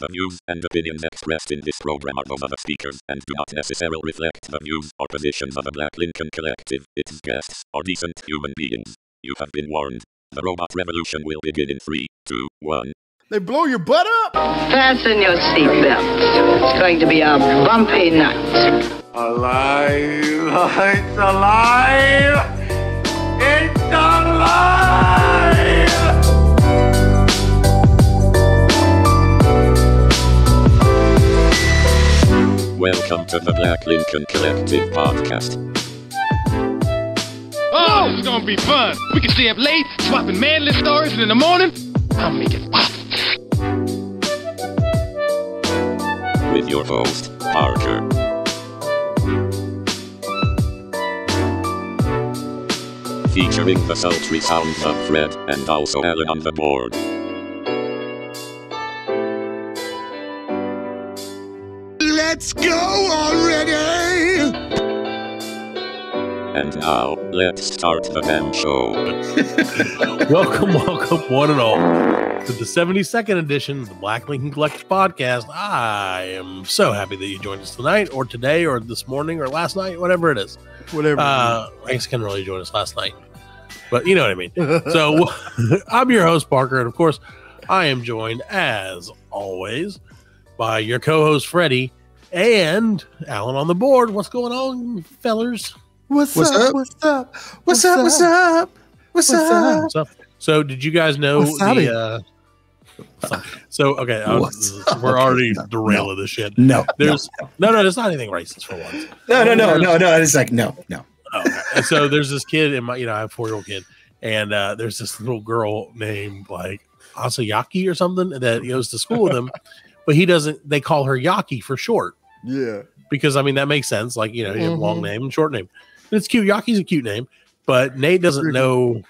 The views and opinions expressed in this program are those of the speakers and do not necessarily reflect the views or positions of the Black Lincoln Collective, its guests, or decent human beings. You have been warned. The robot revolution will begin in 3, 2, 1. They blow your butt up? Fasten your seatbelts. It's going to be a bumpy night. Alive! It's alive! It's alive! Welcome to the Black Lincoln Collective Podcast. Oh, this is gonna be fun. We can stay up late, swapping manly stories, and in the morning, I'll make it pop. With your host, Parker. Featuring the sultry sounds of Fred and also Alan on the board. Let's go already! And now, let's start the damn show. Welcome, one and all, to the 72nd edition of the Black Lincoln Collective Podcast. I am so happy that you joined us tonight, or today, or this morning, or last night, whatever it is. Whatever. I guess couldn't really join us last night, but you know what I mean. So, I'm your host, Parker, and of course, I am joined, as always, by your co-host, Freddie, and Alan on the board. What's going on, fellers? What's up? So, did you guys know the? So, okay, we're already derailing this shit. No, there's there's not anything racist for once. No. It's like no. Okay. And so there's this kid in my, I have a 4-year-old kid, and there's this little girl named like Asayaki or something that goes to school with him, but he doesn't. They call her Yaki for short. Yeah, because I mean that makes sense. Like you have a long name and short name. And it's cute. Yaki's a cute name, but Nate doesn't know.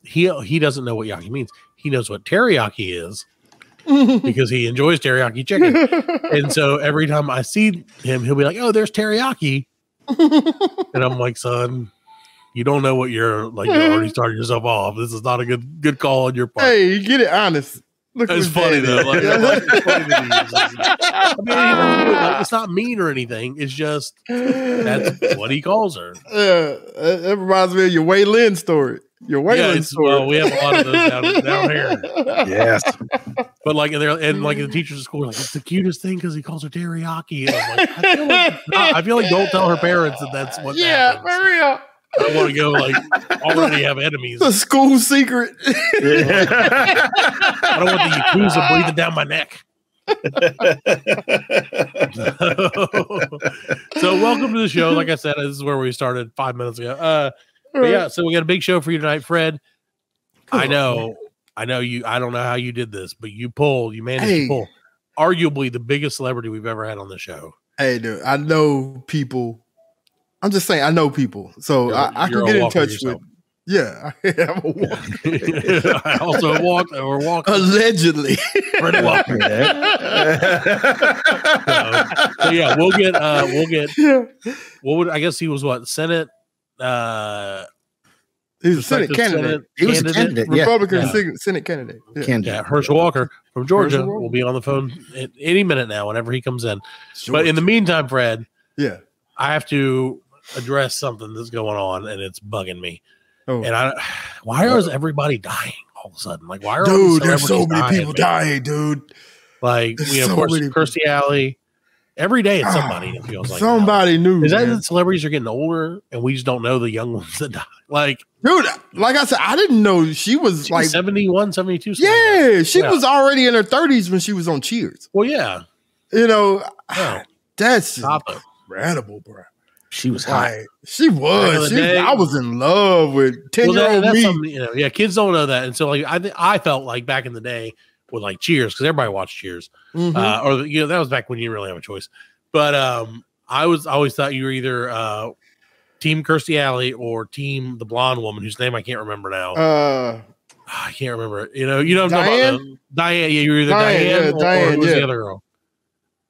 He doesn't know what Yaki means. He knows what teriyaki is because he enjoys teriyaki chicken. And so every time I see him, he'll be like, "Oh, there's teriyaki," and I'm like, "Son, you don't know what you're like. You're already starting yourself off. This is not a good call on your part." Hey, you get it honest. Look, it's funny though. Like, it's funny that he it's not mean or anything. It's just that's what he calls her. That reminds me of your Wei Lin story. Your Wei Lin story. Well, we have a lot of those down here. Yes, but like the teachers at school are like, it's the cutest thing because he calls her teriyaki. And I'm like, I feel like don't tell her parents that that's what. Yeah, for real. I don't want to go like already have enemies. The school secret. I don't want the Yakuza breathing down my neck. So welcome to the show. Like I said, this is where we started 5 minutes ago. But yeah, so we got a big show for you tonight, Fred. I know you. I don't know how you did this, but you managed to pull arguably the biggest celebrity we've ever had on the show. Hey, dude, I know people. I'm just saying, I know people, so I can get in touch with. Yeah, I am a walker. I also walked or walked allegedly. Pretty Walker. So yeah, we'll get. What would I guess he was? What Senate? He was a Senate candidate. He was a candidate. Republican Senate candidate. Yeah, Herschel Walker from Georgia will be on the phone at any minute now. Whenever he comes in, but in the meantime, Fred. Yeah, I have to address something that's going on, and it's bugging me. Oh. And why is everybody dying all of a sudden? Like, why are there's so many people dying, dude? Like, of course, Kirstie Alley. Every day it's somebody. It feels like somebody new. Is that the celebrities are getting older, and we just don't know the young ones that die? Like, dude, like I said, I didn't know she was like 71, 72. Yeah, she was already in her 30s when she was on Cheers. Well, yeah, that's incredible, bro. She was hot. She was. I was in love with 10-year-old me. Kids don't know that, and so like I felt like back in the day with like Cheers because everybody watched Cheers, or that was back when you didn't really have a choice. But I always thought you were either Team Kirstie Alley or Team the blonde woman whose name I can't remember now. I can't remember. You know, Diane. Diane. Yeah, you were either Diane or who was the other girl?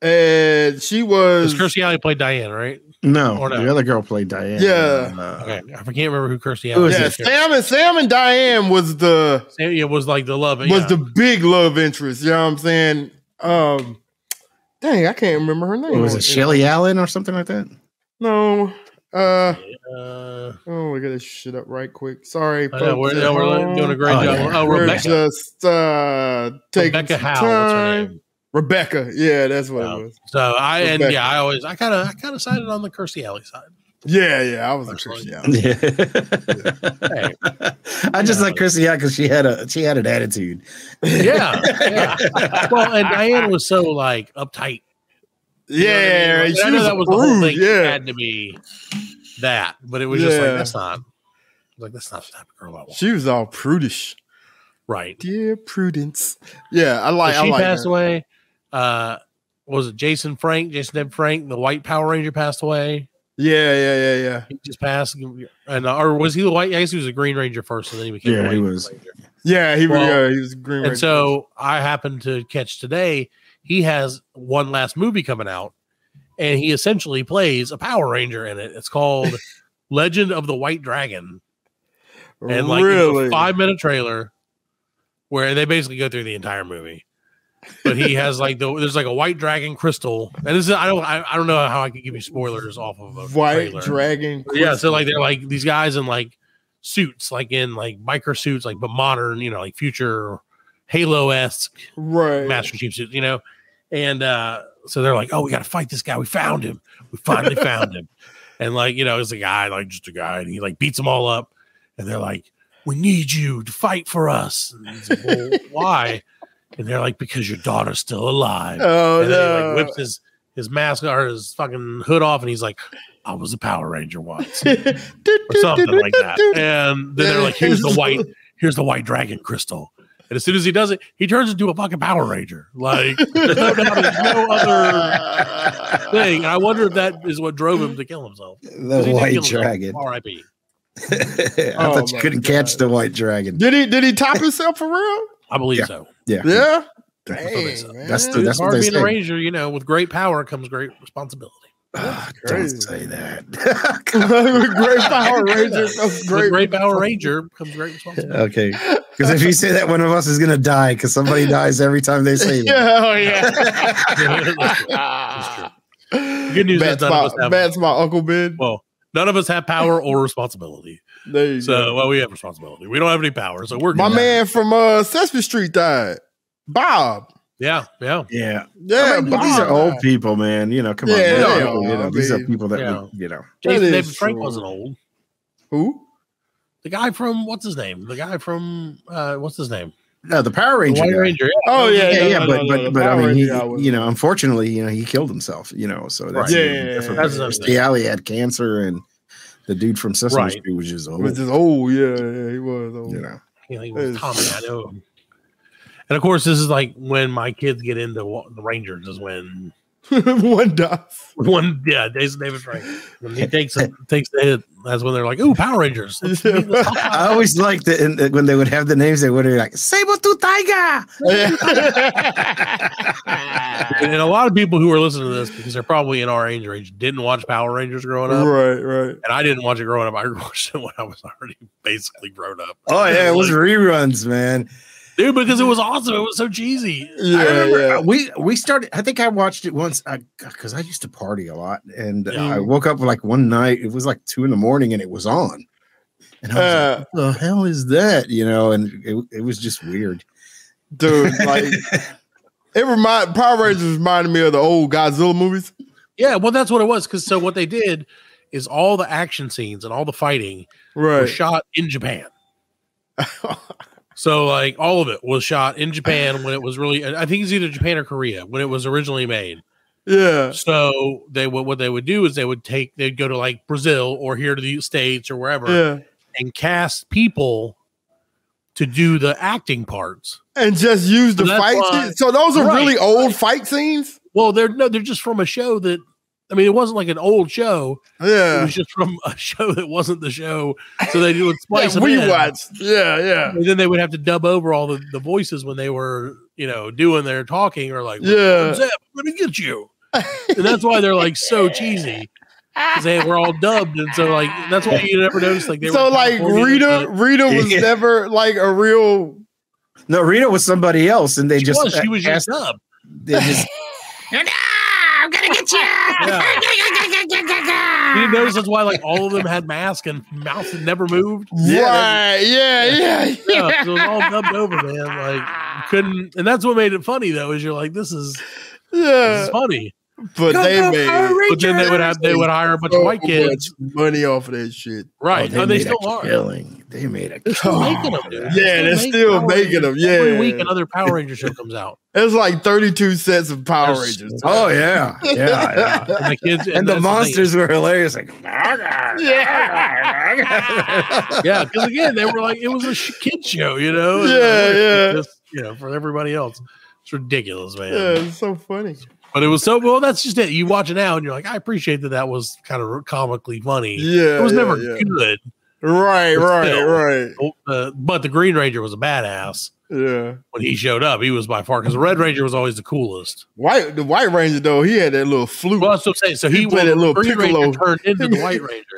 And she was Kirstie Alley played Diane, right? No, the other girl played Diane. Yeah. Okay, I can't remember who Kirstie Alley was. Yeah, Sam and Diane was the was like the love. Was the big love interest. You know what I'm saying? Dang, I can't remember her name. What was it, Shelly Allen or something like that? No. Oh, we got this shit up right quick. Sorry, folks. We're doing a great job. Yeah. Oh, Rebecca. We're just taking Rebecca some Howe, time. what's her name? Rebecca. Yeah, that's what it was. So I Rebecca. I kind of sided on the Kirstie Alley side. Yeah, I was a Kirstie Alley. Yeah. I just like Kirstie Alley because she had an attitude. Yeah. Well, and Diane was so like uptight. Yeah, you know I know that was the whole thing. Yeah. It had to be that, but it was just like that's not the type of girl I want. She was all prudish, right? Dear Prudence. Yeah, I like. She I like passed her. away. Was it Jason Deb Frank, the White Power Ranger, passed away? Yeah. He just passed, and or was he the White? I guess he was a Green Ranger first, and then he became. Yeah, the White he was. Ranger. Yeah, he was a Green Ranger. And so I happened to catch today. He has one last movie coming out, and he essentially plays a Power Ranger in it. It's called Legend of the White Dragon. And like really? It's a 5-minute trailer where they basically go through the entire movie. But he has like there's like a white dragon crystal. And this is I don't know how I can give you spoilers off of a white trailer. dragon crystal. Yeah, so like they're like these guys in like suits, like in like biker suits, like but modern, like future Halo-esque Master Chief suits, And so they're like, oh, we got to fight this guy. We found him. We finally found him. And like, it's a guy, like just a guy. And he like beats them all up. And they're like, we need you to fight for us. And he's like, well, why? And they're like, because your daughter's still alive. Oh, and no. then he like whips his mask or his fucking hood off. And he's like, I was a Power Ranger once. Or something like that. And then they're like, here's the white dragon crystal. And as soon as he does it, he turns into a fucking Power Ranger. Like, there's no other thing. And I wonder if that is what drove him to kill himself. The white dragon. R.I.P. I thought you couldn't catch the white dragon. Did he top himself for real? I believe so. Yeah. Dang, that's what they say. Being a ranger, with great power comes great responsibility. Don't say that. Great Power Ranger comes great Power Ranger comes great responsibility. Okay, because if you say that, one of us is gonna die because somebody dies every time they say that. That's true. Good news is that's my Uncle Ben. Well, none of us have power or responsibility. There you go. Well, we have responsibility. We don't have any power, so we're good. My man from Sesame Street died. Bob. Yeah. I mean, Bob, these are old people, man. Come on. These are people that Jason David Frank wasn't old. Who? The guy from what's his name? What's his name? No, the Power Ranger. White Ranger. Yeah. Oh yeah. But I mean, he, unfortunately, he killed himself. So that's different. The alley had cancer, and the dude from Sesame Street was just old. Yeah, he was old. He was Tommy. I know him. And of course, this is like when my kids get into the Rangers is when one dies. Jason David Frank. When he takes the hit, that's when they're like, "Ooh, Power Rangers." I always liked it when they would have the names. They would be like Saber-tooth Tiger. And a lot of people who are listening to this, because they're probably in our age range, didn't watch Power Rangers growing up. Right. And I didn't watch it growing up. I watched it when I was already basically grown up. Oh yeah, it was reruns, man. Dude, because it was awesome. It was so cheesy. I remember we started. I think I watched it once because I used to party a lot, and I woke up like one night. It was like 2 a.m, and it was on. And I was like, "What the hell is that?" And it was just weird, dude. Like Power Rangers reminded me of the old Godzilla movies. Yeah, well, that's what it was. Because so what they did is all the action scenes and all the fighting were shot in Japan. So, like, all of it was shot in Japan when it was really, I think it's either Japan or Korea when it was originally made. Yeah. So what they would do is they'd go to like Brazil or here to the States or wherever and cast people to do the acting parts and just use the fight scenes. So those are really old fight scenes. Well, they're just from a show that, I mean, it wasn't like an old show. Yeah. It was just from a show that wasn't the show. So they would splice them in. Watched. Yeah. And then they would have to dub over all the voices when they were, doing their talking or like, I'm going to get you. And that's why they're like so cheesy. Because they were all dubbed. And so like, that's why you never noticed like they so were. So like Rita was never like a real. No, Rita was somebody else. And they she was just dubbed. They just, I'm gonna get you. You didn't notice that's why like all of them had masks and mouths that never moved. Right? Yeah. So it was all dubbed over, man. Like you couldn't, and that's what made it funny though. Is you're like, this is funny. But they made it. But then they would hire a bunch of white kids, money off of that shit. right? Oh, They still are. They made a They're still making them, dude. Yeah, they're still making them. Yeah, every week another Power Ranger show comes out. It's like 32 sets of Power Rangers. Oh yeah. And the kids And the monsters were hilarious. Like, yeah, because again, they were like, it was a kid show, you know. Just, for everybody else, it's ridiculous, man. Yeah, it's so funny. But it was so well. That's just it. You watch it now, and you're like, I appreciate that was kind of comically funny. Yeah, it was never good. Right. But the Green Ranger was a badass. Yeah, when he showed up, he was by far because the Red Ranger was always the coolest. The White Ranger though, he had that little flute. Well, that's what I'm saying. So he played that little Green piccolo. Ranger turned into the White Ranger.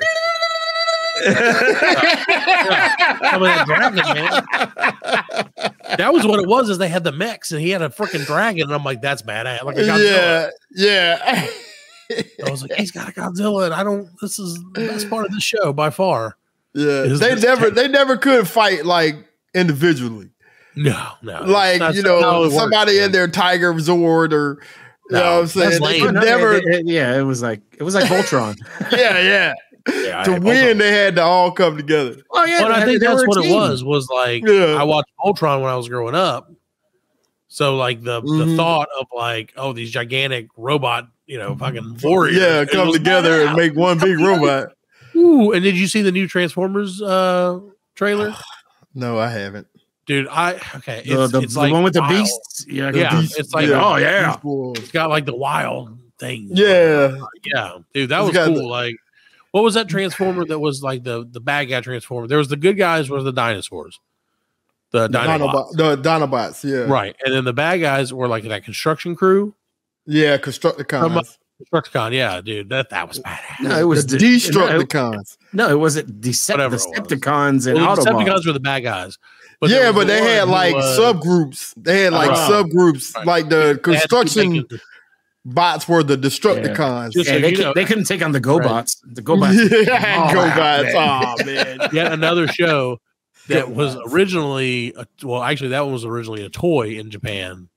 That dragon, man. That was what it was. Is they had the mechs and he had a freaking dragon, and I'm like, that's badass. Like a Godzilla. Yeah. I was like, he's got a Godzilla, and this is the best part of the show by far. Yeah, they never could fight like individually. No. Like somebody in their Tiger Zord or you know what I'm saying. They could never. It was like Voltron. Yeah. To win, they had to all come together. Oh yeah, but I think that's what it was. Was like I watched Voltron when I was growing up. So like the thought of like, oh, these gigantic robot, fucking warriors, come together and make one big robot. Ooh, and did you see the new Transformers trailer? No, I haven't. Dude, it's the like one with the wild. beasts. Yeah, it's like it's got like the wild thing. Yeah, dude, that was cool. Like, what was that Transformer that was like the bad guy Transformer? There was the good guys, were the dinosaurs, the Dinobots, yeah, right. And then the bad guys were like that construction crew. Yeah, Constructicons. Constructicon, yeah, dude, that was badass. No, it was Destructicons. No, it wasn't Decepticons and Autobots. Decepticons were the bad guys. But they had like subgroups. They had like subgroups, like the construction bots were the Destructicons. Yeah. They couldn't take on the GoBots. Right. The GoBots. GoBots. Oh man. Yet another show that was originally that one was originally a toy in Japan.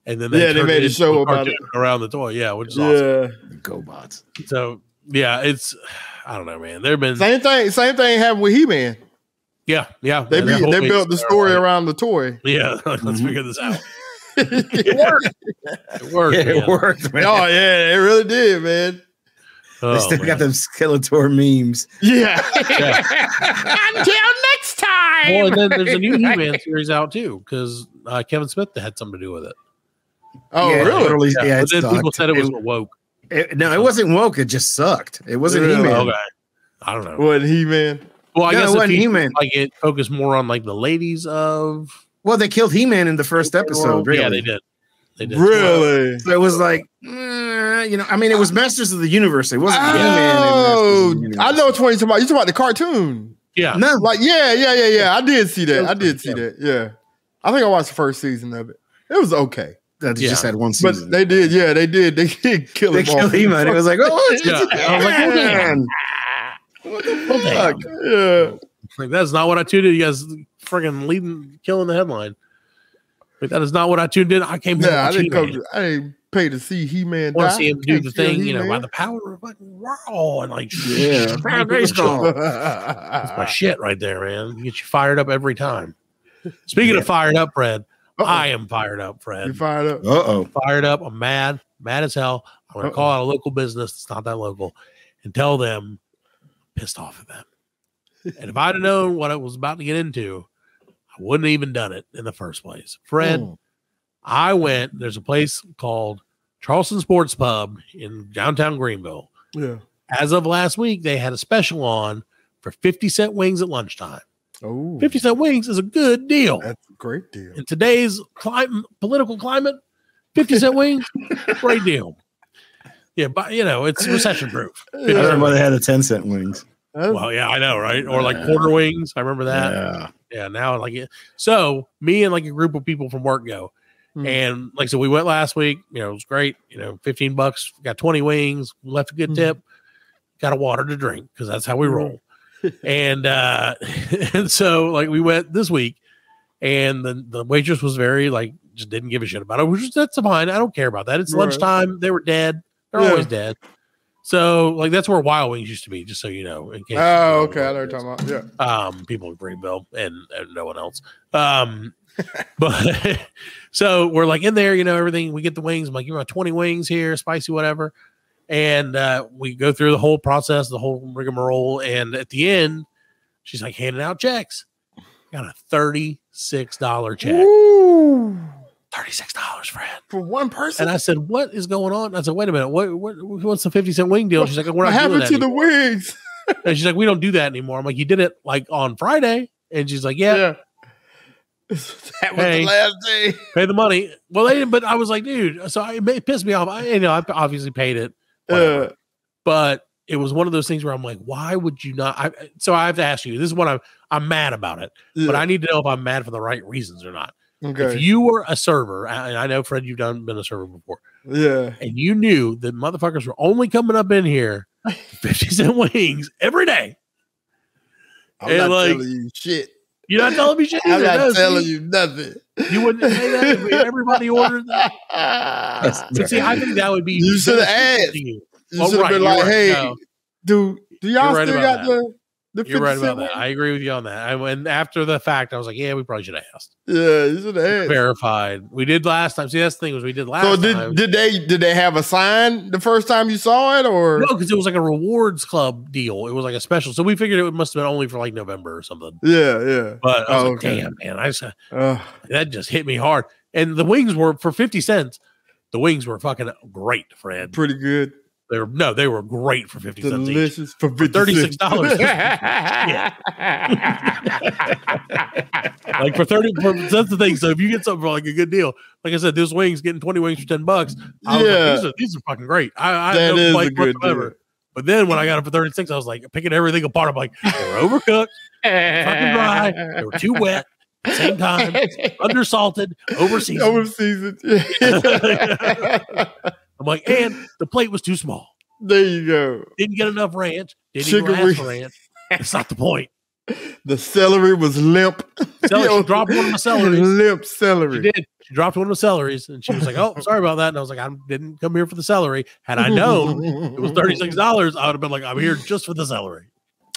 And then they made a show about it around the toy, which is awesome. The GoBots. So it's I don't know, man. There've been same thing happened with He-Man. Yeah. They built the story around the toy. Yeah, let's figure this out. It worked. It worked, man. Oh yeah, it really did, man. They still got them Skeletor memes. Yeah. Until next time. Well, and then there's a new He-Man series out too because Kevin Smith had something to do with it. Oh, really? Yeah, but then people said it was woke. It wasn't woke. It just sucked. It wasn't He-Man. Okay. I don't know. What He-Man? Well, I guess it wasn't He-Man. Like it focused more on like the ladies of. Well, they killed He-Man in the first episode. Really. Yeah, they did. Really? So it was like, it was Masters of the Universe. It wasn't He-Man. Oh, I know what you're talking about. You're talking about the cartoon. Yeah. No. Like, yeah. I did see that. Yeah. I think I watched the first season of it. It was okay. They just had one season. But they did kill him. They killed He-Man. It was like, I was like, man. What the fuck? Yeah. Like, that's not what I tuned in. You guys freaking killing the headline. Like, that is not what I tuned in. I came here. I didn't pay to see He-Man. I want to see him do the thing, by the power of fucking world and like baseball. That's my shit right there, man. You get you fired up every time. Speaking of fired up, Fred, I am fired up, Fred. You fired up? Fired up. I'm mad as hell. I'm gonna call out a local business that's not that local and tell them I'm pissed off at them. And if I'd have known what I was about to get into, I wouldn't have even done it in the first place. Fred, there's a place called Charleston Sports Pub in downtown Greenville. Yeah. As of last week, they had a special on for 50-cent wings at lunchtime. Oh, 50-cent wings is a good deal. That's a great deal. In today's political climate, 50-cent wings, great deal. Yeah, but it's recession proof. I remember they had the 10-cent wings. Well, yeah, I know, right? Or like quarter wings. I remember that. Yeah, now like it. So me and like a group of people from work go, And like, so we went last week, it was great. $15, got 20 wings, left a good tip, got a water to drink because that's how we roll. And so like we went this week and the waitress was very like, just didn't give a shit about it, which is, that's fine. I don't care about that. It's lunchtime. They were dead. They're always dead. So like, that's where Wild Wings used to be, just so you know, in case. Oh, okay. I know what you're talking about. Yeah. People in Greenville and no one else. But so we're like in there, everything. We get the wings. I'm like, 20 wings here, spicy, whatever. And we go through the whole process, the whole rigmarole. And at the end, she's like handing out checks. Got a $36 check. Ooh. $36, Fred. For one person. And I said, what is going on? I said, wait a minute. What's the 50-cent wing deal? She's like, we're not doing that to anymore. The wings? And she's like, we don't do that anymore. I'm like, you did it like on Friday. And she's like, yeah. That was the last day. Pay the money. Well, they didn't, but I was like, dude, so it pissed me off. I obviously paid it. But it was one of those things where I'm like, why would you not? So I have to ask you, this is what I'm mad about it, but I need to know if I'm mad for the right reasons or not. Okay. If you were a server, and I know, Fred, you've been a server before. Yeah. And you knew that motherfuckers were only coming up in here 50-cent wings every day. I'm not telling you shit. You're not telling me shit either. I'm not telling you nothing. You wouldn't say that if everybody ordered that. But see, I think that would be. You should have asked. You should have been like, hey, do y'all still got the 50 You're right about that. I agree with you on that. And after the fact, I was like, yeah, we probably should have asked. Yeah, you should have asked. Verified. We did last time. See, that's the thing was we did last time. Did they have a sign the first time you saw it, or no? Because it was like a rewards club deal. It was like a special. So we figured it must have been only for like November or something. Yeah. But I was like, damn, man, that just hit me hard. And the wings were for 50 cents. The wings were fucking great, Fred. Pretty good. They were great for 50 cents each. Delicious for $36. Like for 30, that's the thing. So if you get something for like a good deal, like I said, this wings getting 20 wings for $10. I was like, these are fucking great. I that is like a good deal. But then when I got it for 36, I was like picking everything apart. I'm like, they were overcooked, fucking dry, they were too wet. At the same time, undersalted, overseasoned. I'm like, and the plate was too small. There you go. Didn't get enough ranch. Didn't even ask for ranch. That's not the point. The celery was limp. She dropped one of my celeries. Limp celery. She did. She dropped one of the celeries, and she was like, "Oh, sorry about that." And I was like, "I didn't come here for the celery. Had I known it was $36, I would have been like, I'm here just for the celery.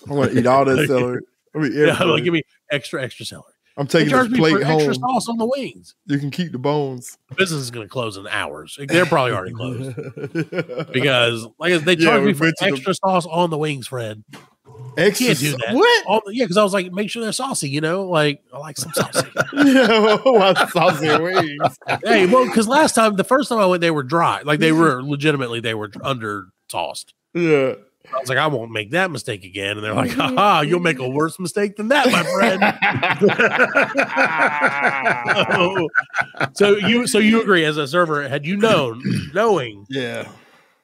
I want to eat all that celery. Like, give me extra celery. I'm taking this plate home. Extra sauce on the wings. You can keep the bones. The business is going to close in hours. They're probably already closed because, like, they charge me for extra sauce on the wings, Fred. Extra can't do that. What? Because I was like, make sure they're saucy. Like I like some saucy. Saucy wings. Hey, well, because the first time I went, they were dry. Like they were under sauced. Yeah. I was like, I won't make that mistake again. And they're like, haha, you'll make a worse mistake than that, my friend. So you agree as a server, had you knowing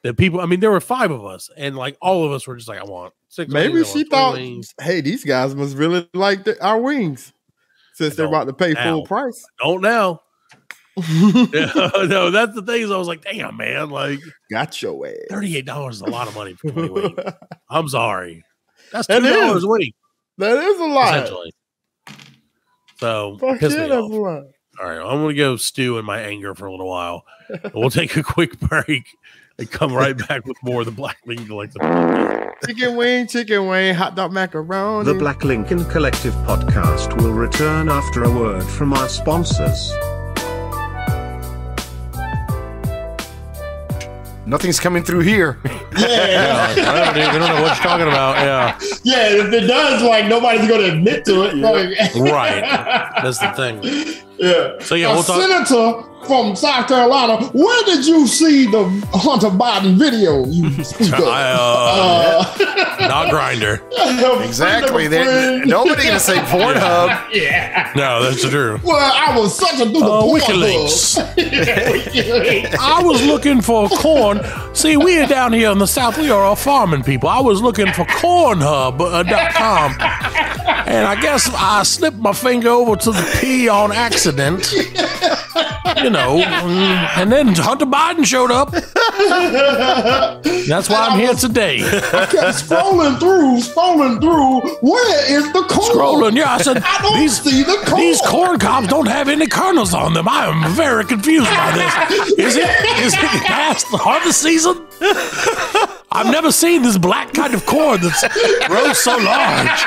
that people, I mean, there were 5 of us and like all of us were just like, I want 6 Maybe wings, she thought, hey, these guys must really like our wings since they're about to pay full price. Don't now. No, that's the thing. Is I was like, damn, man, like, got your ass. $38 is a lot of money for 20 wings. I'm sorry, that's $2 a week. That is a lot. Essentially. So piss me off. All right, I'm gonna go stew in my anger for a little while. We'll take a quick break and come right back with more of the Black Lincoln Collective. Chicken wing, hot dog macaroni. The Black Lincoln Collective podcast will return after a word from our sponsors. Nothing's coming through here. Yeah. I don't know what you're talking about. Yeah, if it does, like, nobody's going to admit to it. Right. That's the thing. Yeah. So, we'll talk. Senator from South Carolina, where did you see the Hunter Biden video? Not Grindr. Exactly. Nobody gonna say Pornhub. Yeah. No, that's true. Well, I was searching through the WikiLeaks. I was looking for corn. See, we are down here in the South. We are all farming people. I was looking for cornhub.com. And I guess I slipped my finger over to the P on accident. And then Hunter Biden showed up. That's why I'm here today. I kept scrolling through. Where is the corn? Scrolling, yeah. I said, I don't see the corn. These corn cobs don't have any kernels on them. I am very confused by this. Is it past the harvest season? I've never seen this black kind of corn that grows so large.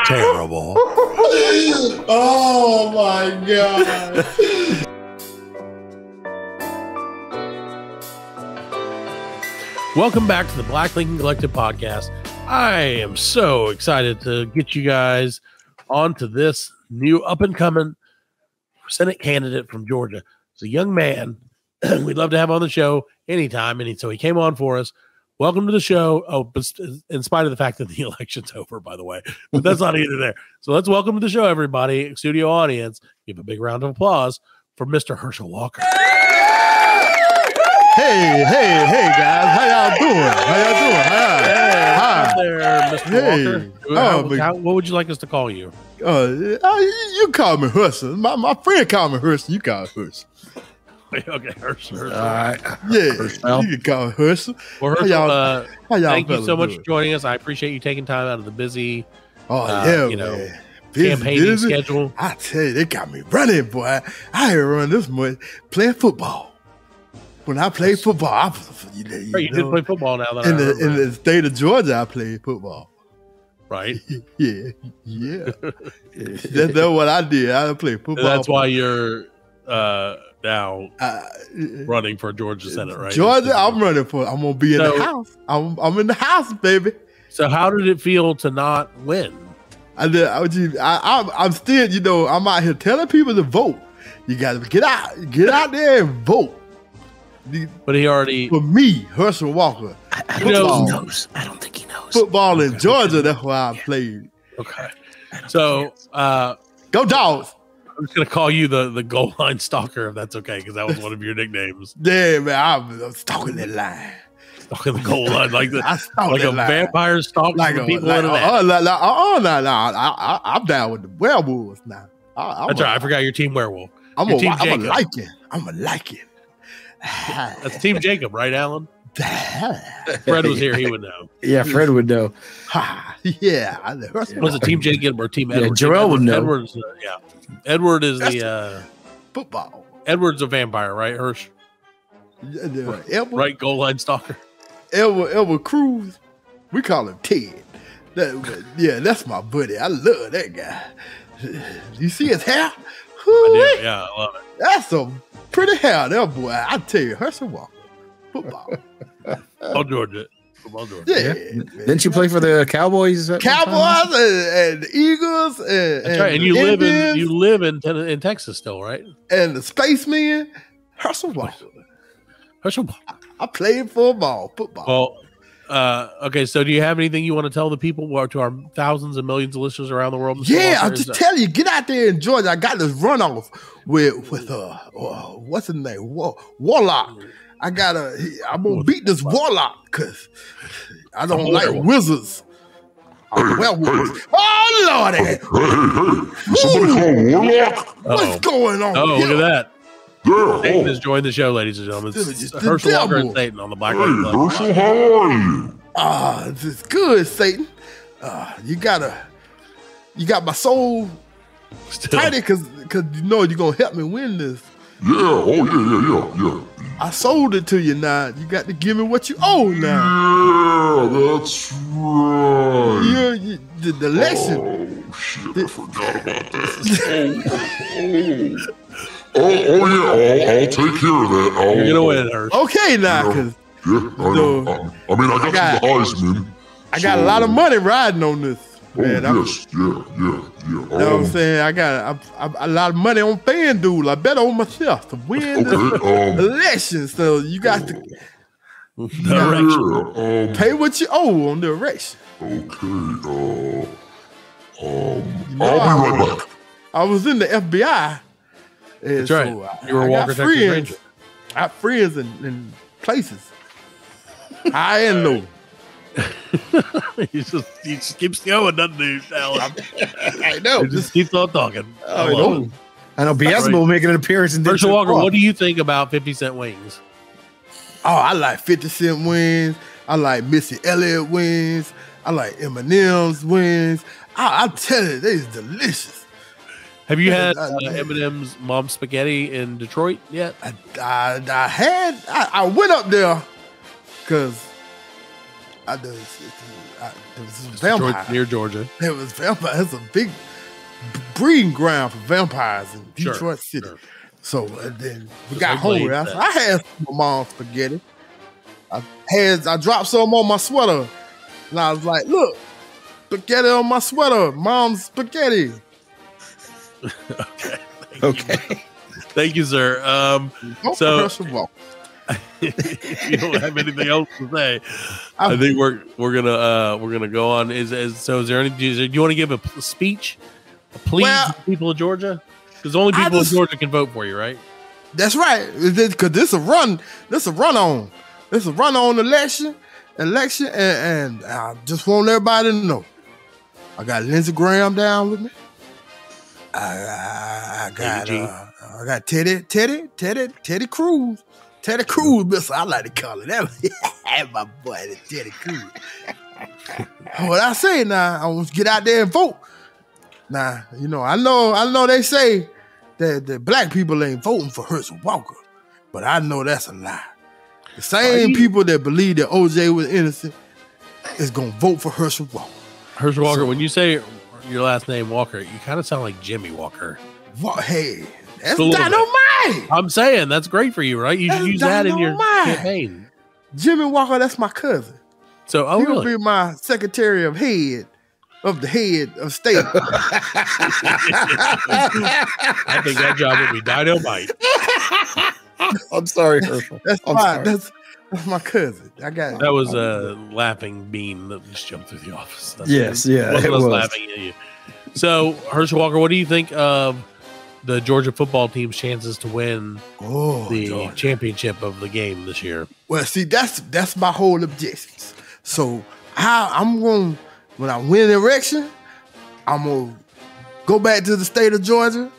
Terrible. Oh my God. Welcome back to the Black Lincoln Collective podcast. I am so excited to get you guys onto this new up-and-coming Senate candidate from Georgia. It's a young man. We'd love to have on the show anytime, and so he came on for us. Welcome to the show. Oh, but in spite of the fact that the election's over, by the way, but that's not either there. So let's welcome to the show, everybody, studio audience. Give a big round of applause for Mr. Herschel Walker. Hey, guys. How y'all doing? Hi there, Mr. Walker. What would you like us to call you? You call me Herschel. My friend called me Herschel. You call me Herschel. Okay, Herschel. All right. Yeah, you can call me Herschel. Well, Herschel, thank you so much for joining us. I appreciate you taking time out of the busy, campaigning schedule. I tell you, they got me running, boy. I ain't run this much playing football. When I played football, you did play football now. In the state of Georgia, I played football. Right? Yeah. That's what I did. I played football. And that's why you're now running for Georgia Senate, right? Georgia, I'm running for. I'm gonna be in the house. I'm in the house, baby. So how did it feel to not win? I'm still, I'm out here telling people to vote. You gotta get out there and vote. But he already for me, Herschel Walker. I don't think he knows. Football in Georgia, that's why I played. Okay. So go Dogs. I'm just gonna call you the goal line stalker if that's okay, because that was one of your nicknames. Yeah, man, I'm stalking that line. Stalking the goal line like a vampire stalking people in I'm down with the werewolves now. That's right. I forgot your team werewolf. I'm a Lycan. That's Team Jacob, right, Alan? Fred was here; he would know. Yeah, Fred would know. Yeah, was it Team Jacob or Team Edward? Yeah, Joel would know. Edward's, Edward is football. Edward's a vampire, right, Hirsch? Right, goal line stalker. Edward Cruz, we call him Ted. That's my buddy. I love that guy. You see his hair? I do. Yeah, I love it. That's a pretty hair there, boy. I tell you, Herschel Walker. Football. Georgia. Yeah. Didn't you play for the Cowboys? Cowboys and the Eagles. That's right. And you live in Texas still, right? And the Spaceman, Herschel Walker. I played football. Well, okay. So, do you have anything you want to tell the people, or to our thousands and millions of listeners around the world? Yeah, I'm just telling you, get out there in Georgia. I got this runoff with what's his name, Warlock. I'm gonna beat this Warlock because I don't like wizards. I'm werewolves. Oh Lordy! Hey, somebody call Warlock? What's going on? Oh, here? Look at that. Yeah. Satan has joined the show, ladies and gentlemen. It's Herschel Walker and Satan on the Black Lincoln Collective. Herschel, how are you? It's good, Satan. You got my soul tighty because you're gonna help me win this. Yeah. Yeah. I sold it to you now. You got to give me what you owe now. Yeah, that's right. The election. Oh, shit, I forgot about that. Yeah, I'll take care of that. You're going to win, Herschel. Okay, now, because... Yeah, I know. I mean, I got the Heisman. I got a lot of money riding on this. Man, yes, yeah. You know what I'm saying? I got a lot of money on FanDuel. I bet on myself to win the election. So you got to pay what you owe on the election. Okay. I'll be right back. I was in the FBI. That's right. You were a Walker Texas Ranger. I have friends in places. High and low. he just keeps going, doesn't he, Alan? I know. He just keeps on talking. I know Beelzebub will make an appearance in Herschel Walker, what do you think about 50 Cent wings? Oh, I like 50 Cent wings. I like Missy Elliott wings. I like Eminem's wings. I tell you, they's delicious. Have you had Eminem's Mom Spaghetti in Detroit yet? I went up there because there was vampire near Georgia. There was vampire. It's a big breeding ground for vampires in Detroit City. Sure. So then we got hungry. I had some Mom's spaghetti. I dropped some on my sweater, and I was like, "Look, spaghetti on my sweater, Mom's spaghetti." Okay. Thank you, sir. So if you don't have anything else to say, I think we're gonna go on. So is there any? Do you want to give a speech, a plea to the people of Georgia? Because only people in Georgia can vote for you, right? That's right. Because this a run on election, and I just want everybody to know. I got Lindsey Graham down with me. I got Teddy Cruz. Teddy Cruz, Mister. I like to call it that. My boy, Teddy Cruz. What I say now, I want to get out there and vote. Now, I know they say that the black people ain't voting for Herschel Walker, but I know that's a lie. The same people that believe that OJ was innocent is gonna vote for Herschel Walker. Herschel Walker, when you say your last name Walker, you kind of sound like Jimmy Walker. Hey, that's dynamite. I'm saying that's great for you, right? You should use that in your campaign. Jimmy Walker, that's my cousin. So, he will be my Secretary of Head of State. I think that job would be dynamite. I'm sorry, Herschel. That's fine. That's my cousin. I got it. That was a laughing bean that just jumped through the office. That's it was laughing at you. So, Herschel Walker, what do you think of the Georgia football team's chances to win the championship of the game this year? Well, see, that's my whole objections. So, when I win the election, I'm gonna go back to the state of Georgia,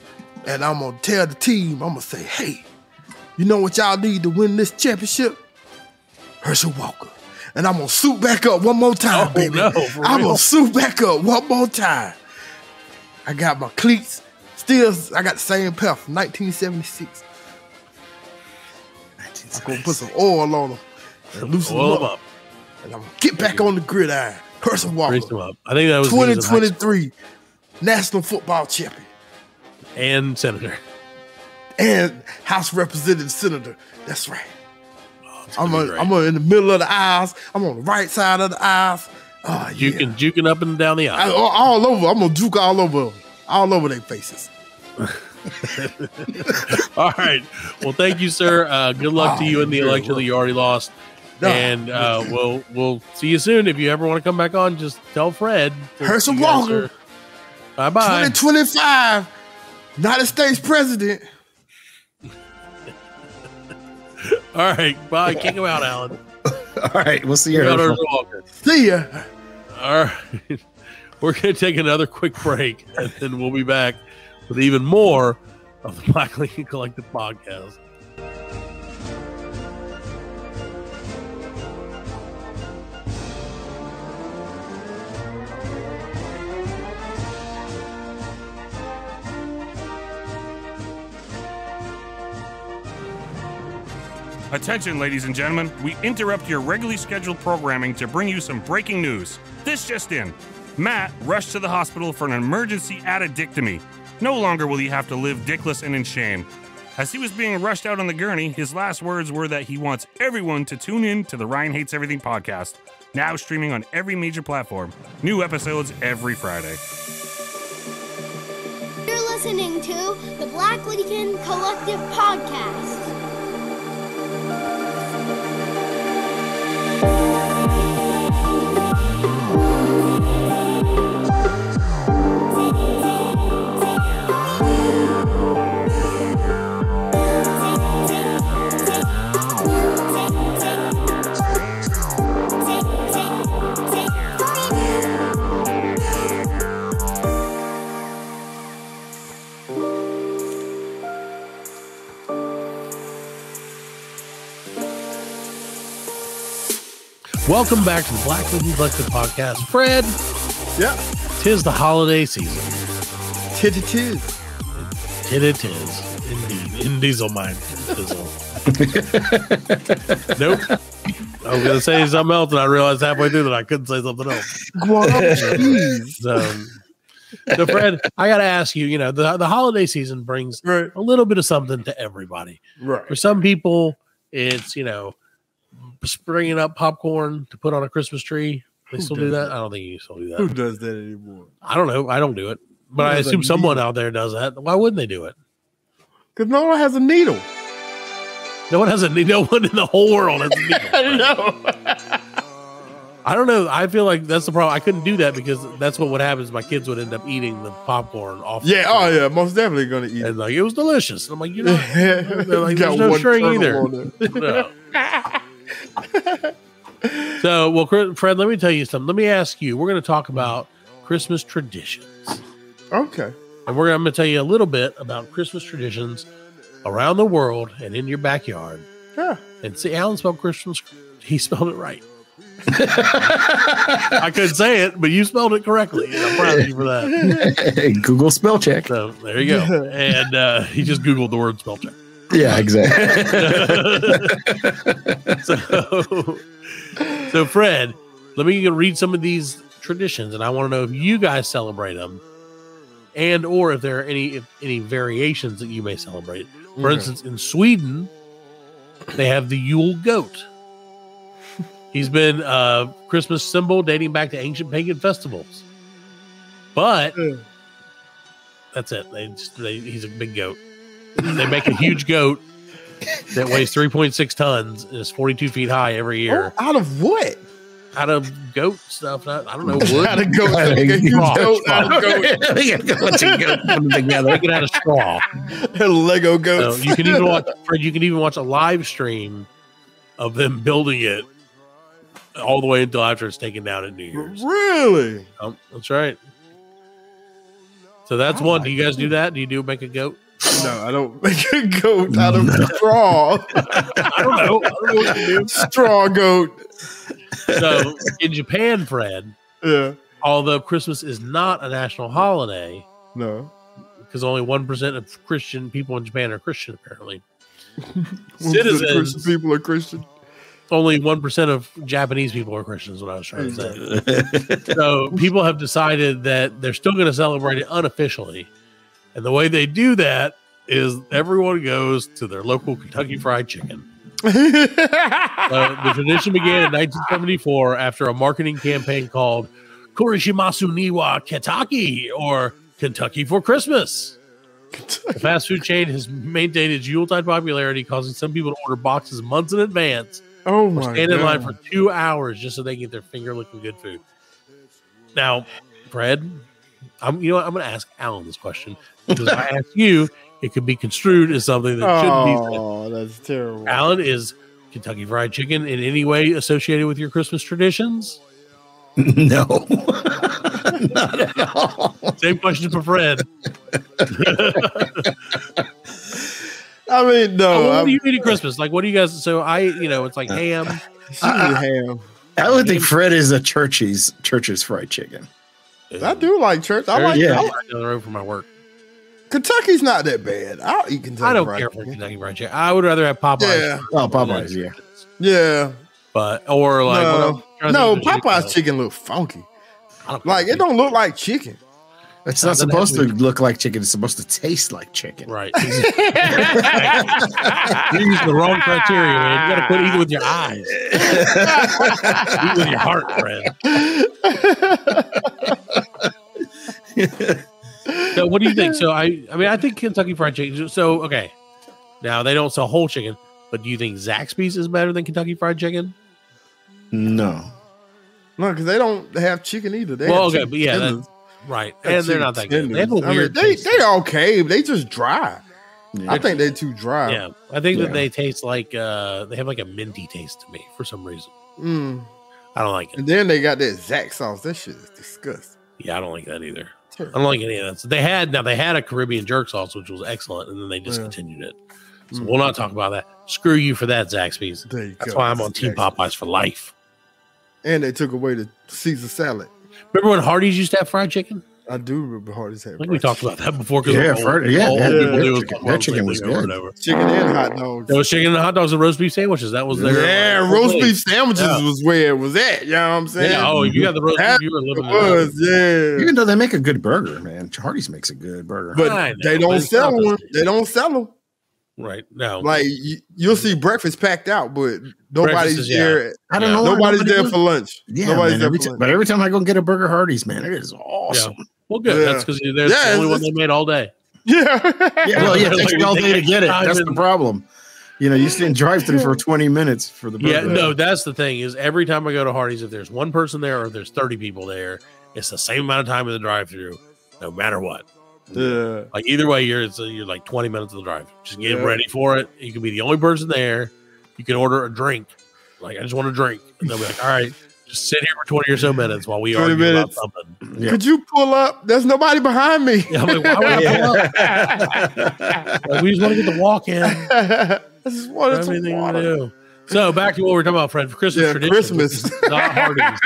and I'm gonna tell the team, I'm gonna say, hey, you know what y'all need to win this championship? Herschel Walker. And I'm gonna suit back up one more time, baby. No, I'm gonna suit back up one more time. I got my cleats. I got the same pair from 1976. I'm gonna put some oil on them and loosen them up. And I'm gonna get back on the gridiron. Herschel Walker. I think that was 2023 National Football Champion. And Senator. And House Representative Senator. That's right. I'm in the middle of the aisles. I'm on the right side of the aisles. Juking up and down the aisle. All over. I'm gonna juke all over their faces. All right. Well, thank you, sir. Good luck to you in the election that you already lost. And we'll see you soon. If you ever want to come back on, just tell Fred. Herschel Walker. Bye-bye. 2025 United States President. All right. Bye. Kick him out, Alan. All right. We'll see you. Herschel Walker. See ya. All right. We're going to take another quick break, and then we'll be back with even more of the Black Lincoln Collective podcast. Attention, ladies and gentlemen, we interrupt your regularly scheduled programming to bring you some breaking news. This just in. Matt rushed to the hospital for an emergency addictomy. No longer will he have to live dickless and in shame. As he was being rushed out on the gurney, his last words were that he wants everyone to tune in to the Ryan Hates Everything podcast, now streaming on every major platform. New episodes every Friday. You're listening to the Black Lincoln Collective podcast. Welcome back to the Black Lady Collective Podcast. Fred. Yeah. 'Tis the holiday season. Tis. It is. Indeed. In diesel mine. Nope. I was going to say something else, and I realized halfway through that I couldn't say something else. So, Fred, I got to ask you, the holiday season brings a little bit of something to everybody. Right. For some people, it's, springing up popcorn to put on a Christmas tree. They still do that? I don't think you still do that. Who does that anymore? I don't know. I don't do it. But I assume someone out there does that. Why wouldn't they do it? Because no one has a needle. No one in the whole world has a needle. I know. I don't know. I feel like that's the problem. I couldn't do that because that's what would happen is my kids would end up eating the popcorn off. Yeah, yeah, most definitely going to eat and it was delicious. And I'm like, they're like, there's no string either. No. So, well, Fred, let me tell you something. Let me ask you. We're going to talk about Christmas traditions. Okay. And I'm going to tell you a little bit about Christmas traditions around the world and in your backyard. Yeah. And see, Alan spelled Christmas. He spelled it right. I couldn't say it, but you spelled it correctly. And I'm proud of you for that. Google spell check. So there you go. And he just Googled the word spell check. Yeah, exactly. So Fred, let me read some of these traditions, and I want to know if you guys celebrate them, and or if there are any variations that you may celebrate. For instance, in Sweden, they have the Yule goat. He's been a Christmas symbol dating back to ancient pagan festivals. But that's it. He's a big goat. They make a huge goat that weighs 3.6 tons and is 42 feet high every year. Oh, out of what? Out of goat stuff. I don't know. Wood. Out of goat. Out of goat. They get out of straw. Lego goats. So you can even watch. Fred, you can even watch a live stream of them building it all the way until after it's taken down at New Year's. Really? That's right. So that's one. Do you guys do that? Do you make a goat? No, I don't make a goat out of straw. I don't know what you do. Straw goat. So in Japan, Fred, although Christmas is not a national holiday, no, because only 1% of Christian people in Japan are Christian, apparently. Citizens, people are Christian. Only 1% of Japanese people are Christians, what I was trying to say. So people have decided that they're still going to celebrate it unofficially. And the way they do that is everyone goes to their local Kentucky Fried Chicken. The tradition began in 1974 after a marketing campaign called Kurishimasu Niwa Kentucky, or Kentucky for Christmas. The fast food chain has maintained its Yuletide popularity, causing some people to order boxes months in advance. Oh my! Stand in line for 2 hours just so they can get their finger-licking good food. Now, Fred, I'm going to ask Alan this question because if I ask you, it could be construed as something that shouldn't be said. Oh, that's terrible. Alan, is Kentucky Fried Chicken in any way associated with your Christmas traditions? No, not at all. Same question for Fred. I mean, no. What do you eat at Christmas? Like, what do you guys? So it's like ham. Ham. I would think Fred is a Church's fried chicken. I do like church. I like down the road from my work. Kentucky's not that bad. I'll eat Kentucky. I don't care for Kentucky Fried Chicken. I would rather have Popeyes. Yeah. Oh, Popeyes, yeah. Yeah. But Popeye's chicken look funky. Like it don't look like chicken. It's not supposed to look like chicken. It's supposed to taste like chicken. Right. You're using the wrong criteria, man. You got to quit eating with your eyes. Eat with your heart, Fred. So what do you think? So I think Kentucky Fried Chicken. So okay, now they don't sell whole chicken, but do you think Zaxby's is better than Kentucky Fried Chicken? No, because they don't have chicken either. They but yeah, right, and they're not that good. They have a weird. They're okay. They just dry. Yeah. I think they're too dry. Yeah, I think that they taste like they have like a minty taste to me for some reason. I don't like it. And then they got that Zax sauce. That shit is disgusting. Yeah, I don't like that either. I don't like any of that. So they had a Caribbean jerk sauce, which was excellent, and then they discontinued it. So we'll not talk about that. Screw you for that, Zaxby's. That's why I'm on Team Popeyes for life. And they took away the Caesar salad. Remember when Hardee's used to have fried chicken? I do remember Hardee's had. I think we talked about that before. That chicken was good. Chicken and hot dogs. There was chicken and hot dogs and roast beef sandwiches. That was there. Yeah, roast beef sandwiches was where it was at. You know what I'm saying? Yeah. Oh, you got the roast beef. You were living it. Yeah. Even though they make a good burger, man. Hardee's makes a good burger. But they don't sell them. They don't sell them. Right. No. Like you'll see breakfast packed out, but nobody's there. I don't know. Nobody's there for lunch. Yeah, nobody's there for lunch. But every time I go get a burger, Hardee's, man, it is awesome. Yeah. Well, good. Yeah. That's because there's the only one they made all day. Yeah. Well, yeah, it takes me all day to get it. That's the problem. You know, you sit in drive-thru for 20 minutes for the burger. Yeah, no, that's the thing is every time I go to Hardee's, if there's one person there or if there's 30 people there, it's the same amount of time in the drive-thru, no matter what. Yeah. Like either way, you're like 20 minutes of the drive. Just get ready for it. You can be the only person there. You can order a drink. Like, I just want a drink. And they'll be like, all right, just sit here for 20 or so minutes while we argue about something. Yeah. Could you pull up? There's nobody behind me. Yeah, I'm like, why would I pull up? Like, we just want to get the walk in. I just wanted everything to do. So back to what we're talking about, Fred. For Christmas tradition. Christmas. Not Hardee's.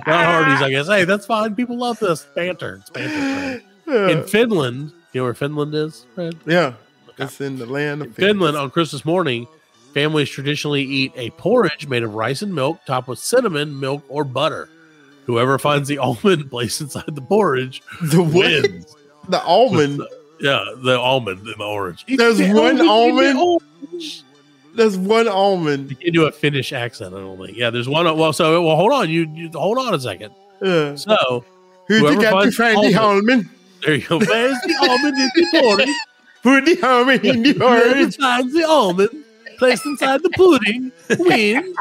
Not Hardee's, I guess. Hey, that's fine. People love this banter. It's banter, Fred. Yeah. In Finland, you know where Finland is, Fred? Yeah. It's in the land of Finland. On Christmas morning, families traditionally eat a porridge made of rice and milk topped with cinnamon, milk, or butter. Whoever finds the almond placed inside the porridge wins. The almond? The almond in the orange. There's one almond? There's one almond. You can do a Finnish accent, I don't think. Yeah, there's one. Well, hold on. You hold on a second. Yeah. So, who you got to find the almond? There you go. Where's the almond in the porridge? Put the almond in the porridge. Whoever finds the almond placed inside the pudding wins.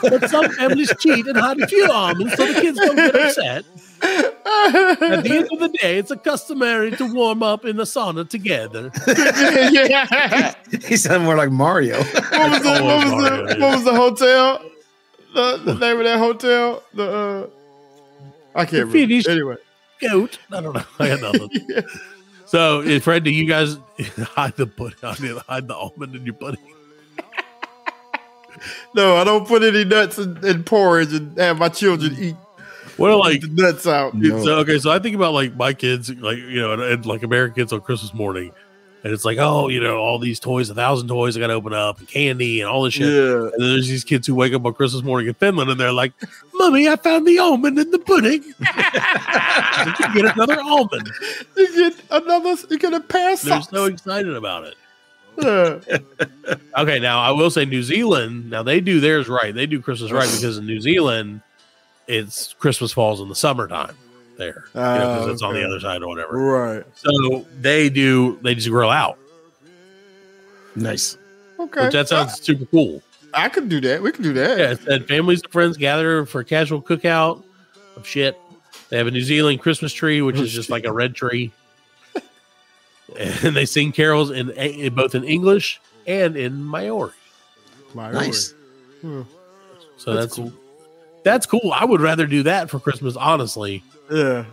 But some families cheat and hide a few almonds so the kids don't get upset. At the end of the day, it's customary to warm up in the sauna together. Yeah. He sounded more like Mario. What was the hotel? The name of that hotel? I can't remember. Anyway. Goat. I don't know. I got nothing. Yeah. So, Fred, do you guys hide the almond in your pudding? No, I don't put any nuts in porridge and have my children eat. What like the nuts out? No. So I think about like my kids, like and like American kids on Christmas morning, and it's like, oh, all these toys, 1,000 toys I got to open up, and candy and all this shit. Yeah. And then there's these kids who wake up on Christmas morning in Finland, and they're like, "Mommy, I found the almond in the pudding." You get another almond. You get a pair of socks. They're so excited about it. Okay, now I will say New Zealand. Now they do theirs right. They do Christmas right because in New Zealand, it's Christmas falls in the summertime there because it's on the other side or whatever. Right. So they just grill out. Nice. Okay. Which that sounds super cool. I could do that. We could do that. Yeah, it said families and friends gather for a casual cookout of shit. They have a New Zealand Christmas tree, which is just like a red tree. And they sing carols in both in English and in Maori. Nice. So that's cool. That's cool. I would rather do that for Christmas, honestly. Yeah.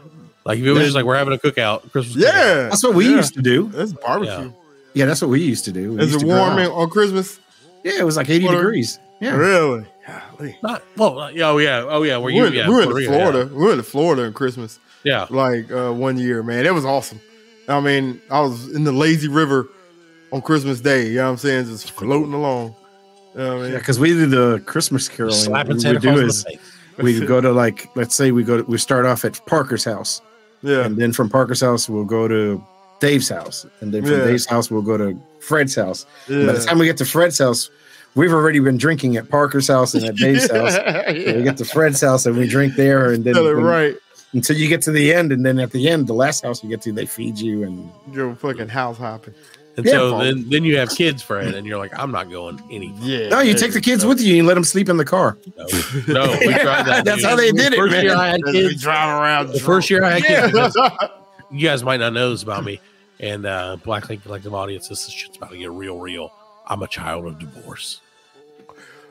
Like if it was just like we're having a cookout, Christmas. Yeah. Cookout. That's what we used to do. That's barbecue. Yeah, that's what we used to do. Is it warm on Christmas? Yeah, it was like 80 degrees. Yeah. Really? Not well. Oh yeah. We were in Florida. We went to Florida on Christmas. Yeah. Like 1 year, man. It was awesome. I mean, I was in the lazy river on Christmas Day. You know what I'm saying? Just floating along. You know what I mean? Yeah, because we do the Christmas caroling. What we do is we go to let's say we start off at Parker's house. Yeah. And then from Parker's house, we'll go to Dave's house. And then from Dave's house, we'll go to Fred's house. Yeah. By the time we get to Fred's house, we've already been drinking at Parker's house and at Dave's house. So we get to Fred's house and we drink there. And then until you get to the end. And then at the end, the last house you get to, they feed you. And you're fucking house hopping. And so then you have kids, Fred, and you're like, I'm not going anywhere. Yeah. No, you take the kids with you and you let them sleep in the car. No, we tried that. That's how they did it, First man. year I had kids. We drive around. The first year I had kids. You guys might not know this about me. And Black Link Collective audience, this shit's about to get real. I'm a child of divorce.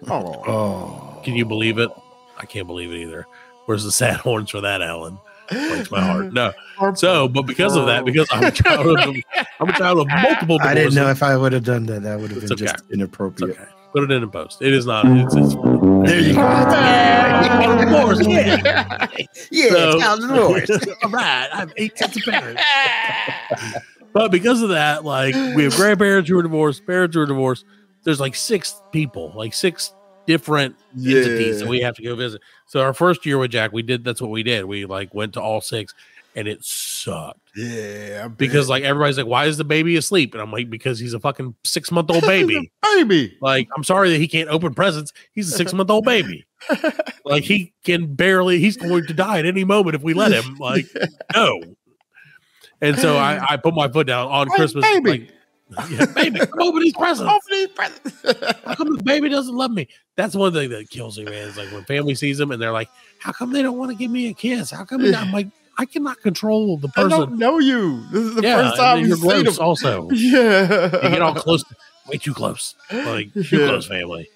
Oh. Can you believe it? I can't believe it either. Where's the sad horns for that, Alan? Breaks my heart. No. So, but because of that, because I'm a child of multiple divorces. I didn't know if I would have done that. That would have been just inappropriate. It's okay. Put it in post. It is not. It's there you go. Divorce. Yeah, child divorce. All right. I have 8 sets of parents. But because of that, like, we have grandparents who are divorced, parents who are divorced. There's like 6 people, like 6 different entities that we have to go visit. So our first year with Jack, that's what we did. We like went to all 6, and it sucked. Yeah, because like everybody's like, why is the baby asleep? And I'm like, because he's a fucking 6-month-old baby. Baby. Like, I'm sorry that he can't open presents. He's a 6-month-old baby. Like, he can barely. He's going to die at any moment if we let him. Like, no. And so I put my foot down on Christmas. Baby. Like, yeah, baby, open these presents. Open these presents. How come the baby doesn't love me? That's one thing that kills me, man. Is like when family sees them and they're like, how come they don't want to give me a kiss? How come? I'm like, I cannot control the person. I don't know you. This is the first time you're you see them. Also. Yeah. You get all close, way too close. Like, too close family.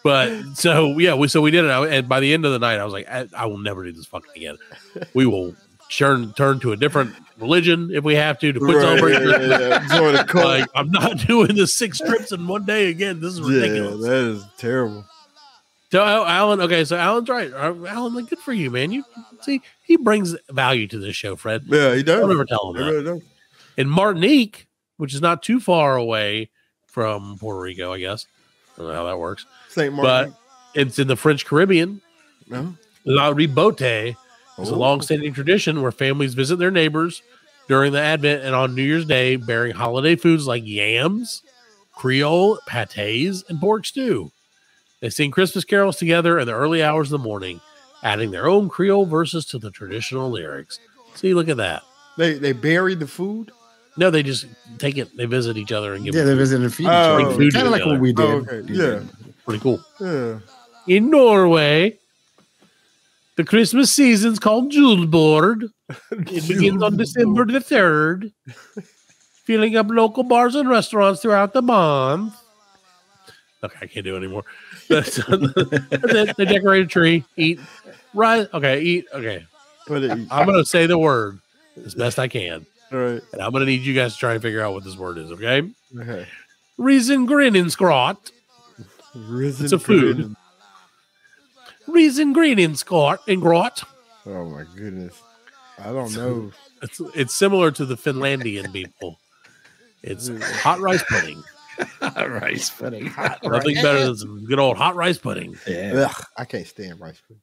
But so, yeah, we did it. And by the end of the night, I was like, I will never do this fucking again. We will turn to a different religion if we have to quit celebrating. Join the cult. Like, I'm not doing the 6 trips in one day again. This is ridiculous. That is terrible. So Alan, okay, so Alan's right. Alan, like, good for you, man. You see, he brings value to this show, Fred. Yeah, he does. Don't ever tell him that. Really does. In Martinique, which is not too far away from Puerto Rico, I guess. I don't know how that works. St. Martin. But it's in the French Caribbean. No. La Ribote is a long-standing tradition where families visit their neighbors during the Advent and on New Year's Day, bearing holiday foods like yams, Creole pâtés, and pork stew. They sing Christmas carols together in the early hours of the morning, adding their own Creole verses to the traditional lyrics. See, look at that. They bury the food? No, they just take it. They visit each other and give they visit and feed each other. Kind of like what we did. Okay. Yeah. Pretty cool. Yeah. In Norway, the Christmas season's called Julebord. It begins on December the 3rd, filling up local bars and restaurants throughout the month. Okay, I can't do it anymore. That's it. They decorate a tree, eat, right? Okay, eat. Okay. I'm going to say the word as best I can. All right. And I'm going to need you guys to try and figure out what this word is, okay? Okay. Reason grin in scrot. It's a food. Reason green in grot. Oh my goodness. I don't know. It's similar to the Finlandian people. It's hot rice pudding. Hot rice pudding. Nothing better than some good old hot rice pudding. Yeah. Ugh, I can't stand rice pudding.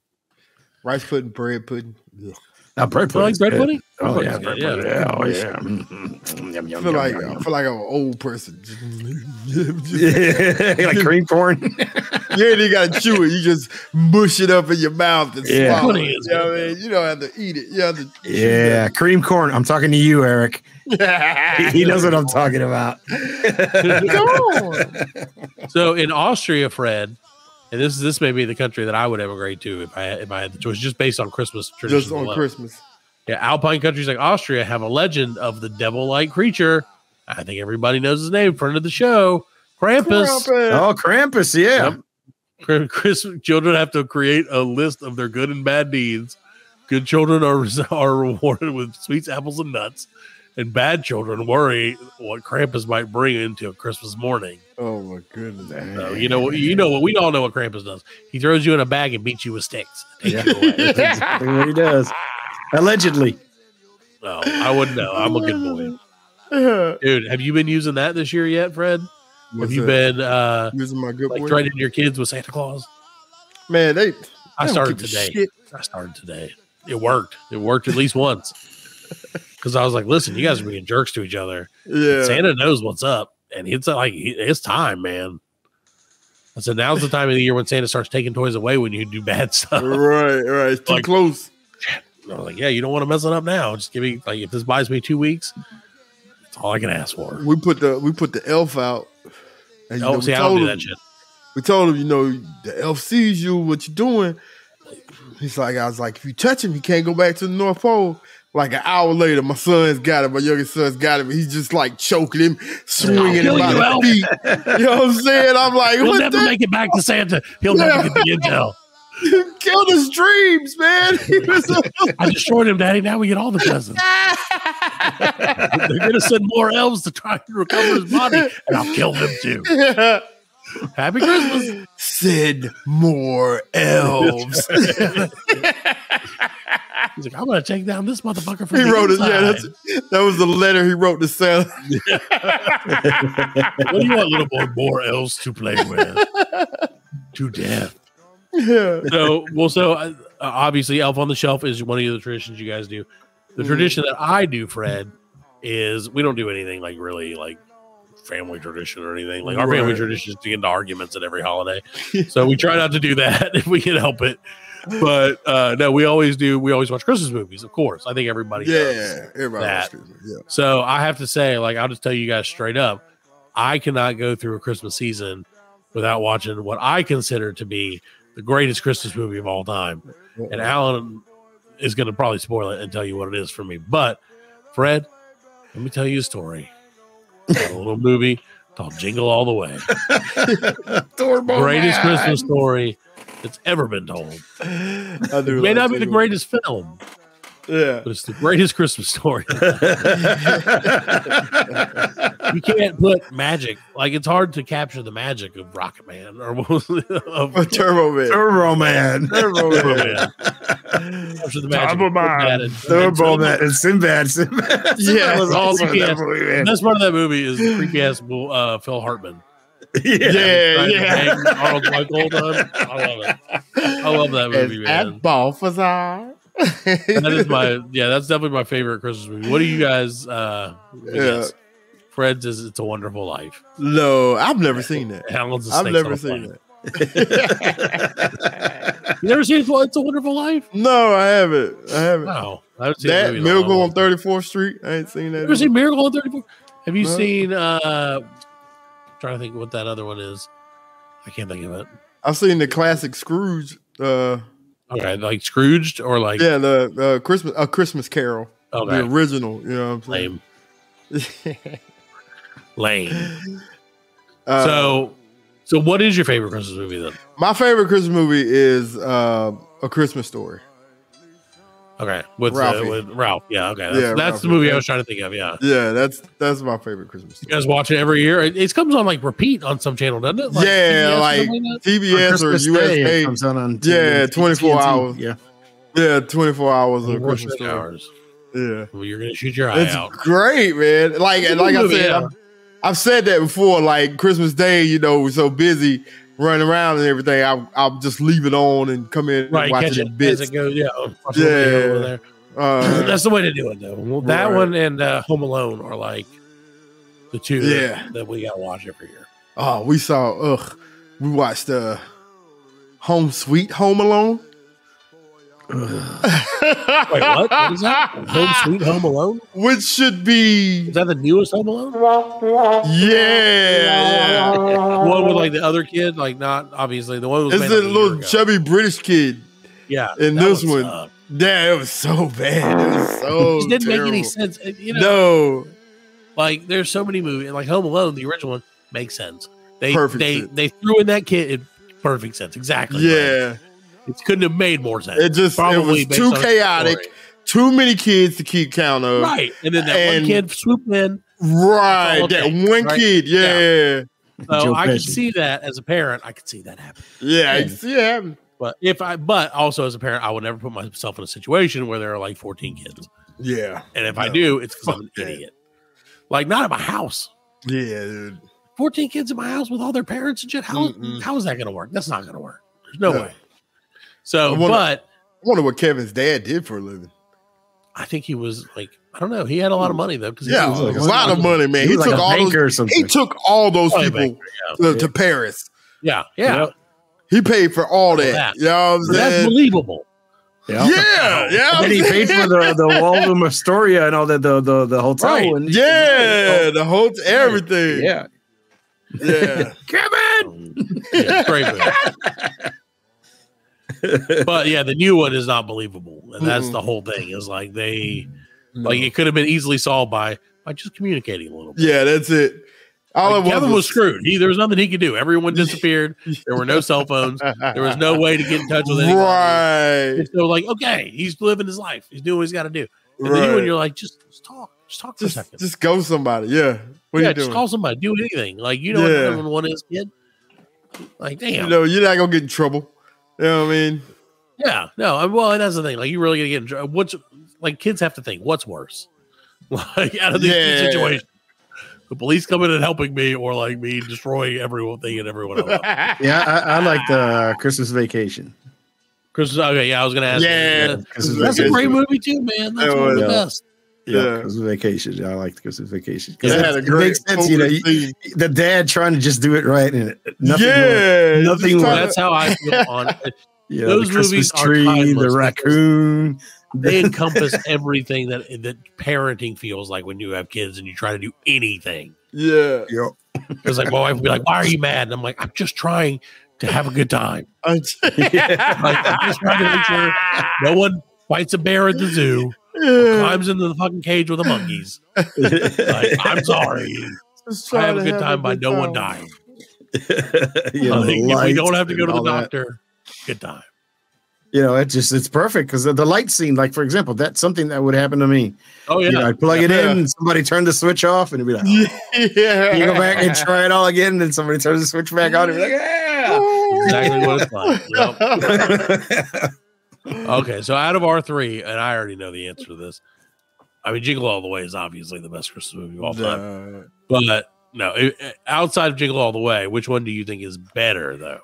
Rice pudding, bread pudding. Ugh. Now, bread pudding. Like bread pudding? Oh, yeah. Bread pudding. Yeah. Oh, yeah. I feel like I'm an old person. Like cream corn. You ain't even got to chew it. You just mush it up in your mouth and swallow it. You know what I mean? You don't have to eat it. You have to cream corn. I'm talking to you, Eric. He knows what I'm talking about. So in Austria, Fred, and this may be the country that I would emigrate to if I had the choice, just based on Christmas tradition. Just on Christmas. Yeah, Alpine countries like Austria have a legend of the devil-like creature. I think everybody knows his name. Friend of the show, Krampus. Oh, Krampus, yeah. Yep. Christmas children have to create a list of their good and bad deeds. Good children are rewarded with sweets, apples, and nuts. And bad children worry what Krampus might bring into a Christmas morning. Oh my goodness! So, you know what? We all know what Krampus does. He throws you in a bag and beats you with sticks. That's exactly what he does. Allegedly. No, I wouldn't know. I'm a good boy, dude. Have you been using that this year yet, Fred? Have you been using my good boy? Threatening your kids with Santa Claus? Man, I started today. It worked. It worked at least once. Because I was like, listen, you guys are being jerks to each other. Yeah. Santa knows what's up. And it's like, it's time, man. I said, now's the time of the year when Santa starts taking toys away when you do bad stuff. Right. It's too close. I was like, yeah, you don't want to mess it up now. Just give me, like, if this buys me 2 weeks, that's all I can ask for. We put the elf out. And, I don't do that shit. We told him, the elf sees you, what you're doing. I was like, if you touch him, he can't go back to the North Pole. Like an hour later, my son's got him. My youngest son's got him. He's just like choking him, swinging him by the feet. You know what I'm saying? I'm like, he'll never make it back to Santa. He'll never get the intel. Killed his dreams, man. I destroyed him, Daddy. Now we get all the presents. They're going to send more elves to try to recover his body, and I'll kill them too. Happy Christmas. Send more elves. He's like, I'm gonna take down this motherfucker from He the wrote it. inside. Yeah, that was the letter he wrote to Santa. What do you want, little boy? More elves to play with. To death. Yeah. So obviously, Elf on the Shelf is one of the traditions you guys do. The tradition that I do, Fred, is we don't do anything like really like family tradition or anything. Like our family tradition is to get into arguments at every holiday. So we try not to do that if we can help it. But no, we always watch Christmas movies, of course. I think everybody does everybody that. Yeah. So I have to say, like, I'll just tell you guys straight up, I cannot go through a Christmas season without watching what I consider to be the greatest Christmas movie of all time. And Alan is going to probably spoil it and tell you what it is for me. But Fred, let me tell you a story. A little movie called Jingle All the Way. Greatest Christmas story that's ever been told. It may not be the greatest film. Yeah. But it's the greatest Christmas story. You can't put magic. Like, it's hard to capture the magic of Rocket Man or of Turbo Man. Turbo Man. Capture the magic. Turbo Man. And Sinbad. Yeah. That was awesome. The best part of that movie is the creepy ass Phil Hartman. Yeah. Arnold White all the time. I love it. I love that movie, man. Balthazar. That is that's definitely my favorite Christmas movie. What do you guys guess? Fred's is It's a Wonderful Life. No, I've never seen that. Alan's I've never seen that. You never seen It's a Wonderful Life? No, I haven't. No. I haven't seen that Miracle on 34th Street. I ain't seen that. You ever seen Miracle on 34th? Have you seen trying to think what that other one is. I can't think of it. I've seen the classic Scrooge. Okay, like Scrooged or like the Christmas Carol. Okay. The original. You know what I'm saying? Lame. So what is your favorite Christmas movie then? My favorite Christmas movie is A Christmas Story. Okay, with Ralph. Yeah, okay. That's the movie I was trying to think of. Yeah, that's my favorite Christmas story. You guys watch it every year? It comes on like repeat on some channel, doesn't it? Like TBS or USA. Comes on 24 hours. Yeah, 24 hours of Christmas story. Hours. Yeah, well, you're gonna shoot your eye out. Great, man. Like I said, I've said that before. Like Christmas Day, we're so busy running around and everything. I'll just leave it on and come in and watch it bits. As it goes, over there. That's the way to do it, though. Well, that one and Home Alone are like the two that we gotta watch every year. Oh, we watched Home Sweet Home Alone. Wait, what? What is that? Home Sweet Home Alone? Which should be... Is that the newest Home Alone? Yeah. One with like the other kid, like not obviously the one was. It's the little chubby British kid. Yeah. In this one. Yeah, it was so bad. It was so it didn't terrible. make any sense. No. Like there's so many movies. Like Home Alone, the original one, makes sense. They threw in that kid in perfect sense. Exactly. Yeah. Right. It couldn't have made more sense. It was too chaotic, too many kids to keep count of. Right. And then that one kid swooped in. Right. That one kid. Yeah. So I can see that as a parent. I could see that happen. Yeah, I can see it happen. But also as a parent, I would never put myself in a situation where there are like 14 kids. Yeah. And if I do, it's because I'm an idiot. Like not at my house. Yeah, dude. 14 kids in my house with all their parents and shit. How is that going to work? That's not going to work. There's no way. So, I wonder what Kevin's dad did for a living. I think he was like, I don't know. He had a lot of money though. Yeah, a lot of money, man. He took all those people to Paris. Yeah. He paid for all that. You know what I'm saying? That's believable. Yeah. And then he paid for the Waldorf Astoria and all that, the hotel. Right. And the hotel, everything. Yeah. Kevin. Great movie. But yeah, the new one is not believable, and that's the whole thing. Is like it could have been easily solved by just communicating a little bit. Yeah, that's it. Kevin was screwed. There was nothing he could do. Everyone disappeared. There were no cell phones. There was no way to get in touch with anyone. Right. So okay, he's living his life. He's doing what he's got to do. And the new one, you're like, just talk. Just talk for a second. Just go to somebody. Yeah. What are you doing? Just call somebody. Do anything. Like what 911 is, kid. Like, damn. You know, you're not gonna get in trouble. You know what I mean? Yeah, no. Well, and that's the thing. Like, you really gonna get in trouble. What's like? Kids have to think, what's worse? Like, out of these two situations, the police coming and helping me, or like me destroying everything and everyone else. Yeah, I like the Christmas Vacation. Christmas. Okay, yeah, I was gonna ask. Yeah, that's a great movie too, man. That's one of the best. Yeah, Christmas Vacation. I like the Christmas Vacation. It makes sense, you know. The dad trying to just do it right, and nothing. Nothing. That's how I feel on it. Yeah, those the movies tree, the raccoon. They encompass everything that parenting feels like when you have kids and you try to do anything. Yeah. Because like my wife would be like, "Why are you mad?" And I'm like, "I'm just trying to have a good time. I'm just trying to make sure no one fights a bear at the zoo." Climbs into the fucking cage with the monkeys. Like, I'm sorry. I have a good time by no one dying. If we don't have to go to the doctor, good time. You know, it's perfect because the light scene, like for example, that's something that would happen to me. Oh yeah, you know, I'd plug it in, and somebody turned the switch off, and it'd be like, you go back and try it all again, and then somebody turns the switch back on, and be like, exactly what it's like. Yep. Okay, so out of our three, and I already know the answer to this. I mean, Jingle All the Way is obviously the best Christmas movie of all time. But no, outside of Jingle All the Way, which one do you think is better, though?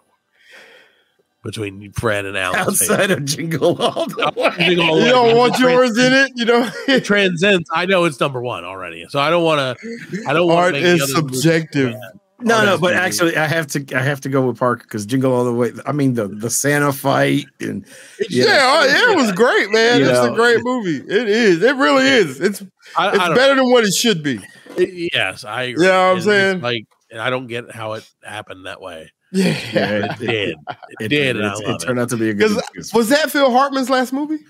Between Fred and Alan. Outside of Jingle All the Way. You don't want yours in it? You know, it transcends. I know it's number one already. So I don't want to. Art is subjective. No, but actually, I have to go with Parker because Jingle All the Way. I mean, the Santa fight and it was great, man. It's a great movie. It is. It really is. It's better than what it should be. Yes, I agree. You know what I'm saying? Like, and I don't get how it happened that way. Yeah, it did. It did. It turned out to be a good. Was that Phil Hartman's last movie?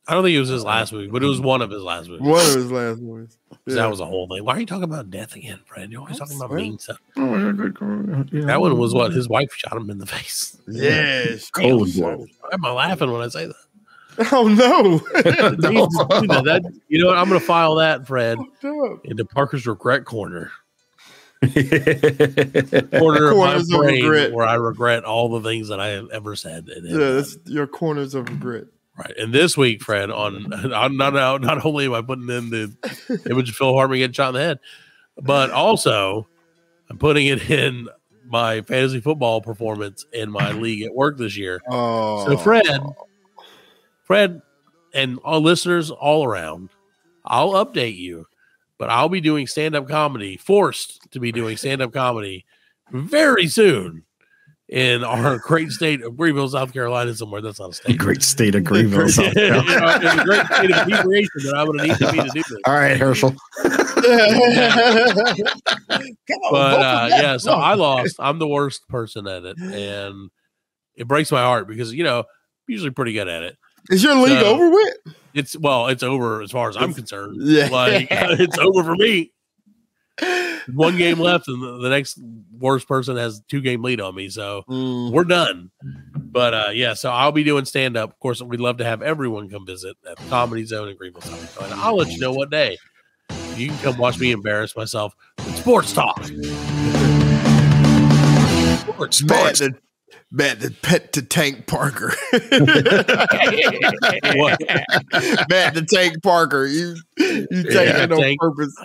I don't think it was his last movie, but it was one of his last movies. One of his last movies. Yeah. That was a whole thing. Why are you talking about death again, Fred? You're always talking about mean stuff. That one was what? His wife shot him in the face. Yes. Cold blow. Why am I laughing when I say that? Oh, no. You know what? I'm going to file that, Fred, into Parker's regret corner. Corner of my brain where I regret all the things that I have ever said. That's your corners of regret. Right. And this week, Fred, not only am I putting in the image of Phil Hartman getting shot in the head, but also I'm putting it in my fantasy football performance in my league at work this year. Oh. So Fred, and all listeners all around, I'll update you, but I'll be doing stand-up comedy, forced to be doing stand-up comedy very soon. In our great state of Greenville, South Carolina, somewhere that's not a state. Great state of Greenville, South Carolina. In the great state of inebriation that I would need to be to do this. All right, Herschel. So I lost. I'm the worst person at it, and it breaks my heart because I'm usually pretty good at it. Is your league over with? It's over as far as I'm concerned. Yeah, it's over for me. One game left, and the next worst person has 2-game lead on me. So we're done. But so I'll be doing stand up. Of course, we'd love to have everyone come visit at the Comedy Zone in Greenville, South Carolina. I'll let you know what day. You can come watch me embarrass myself with sports talk. Sports. Matt, the pet to Tank Parker. Matt, the Tank Parker. You take it on purpose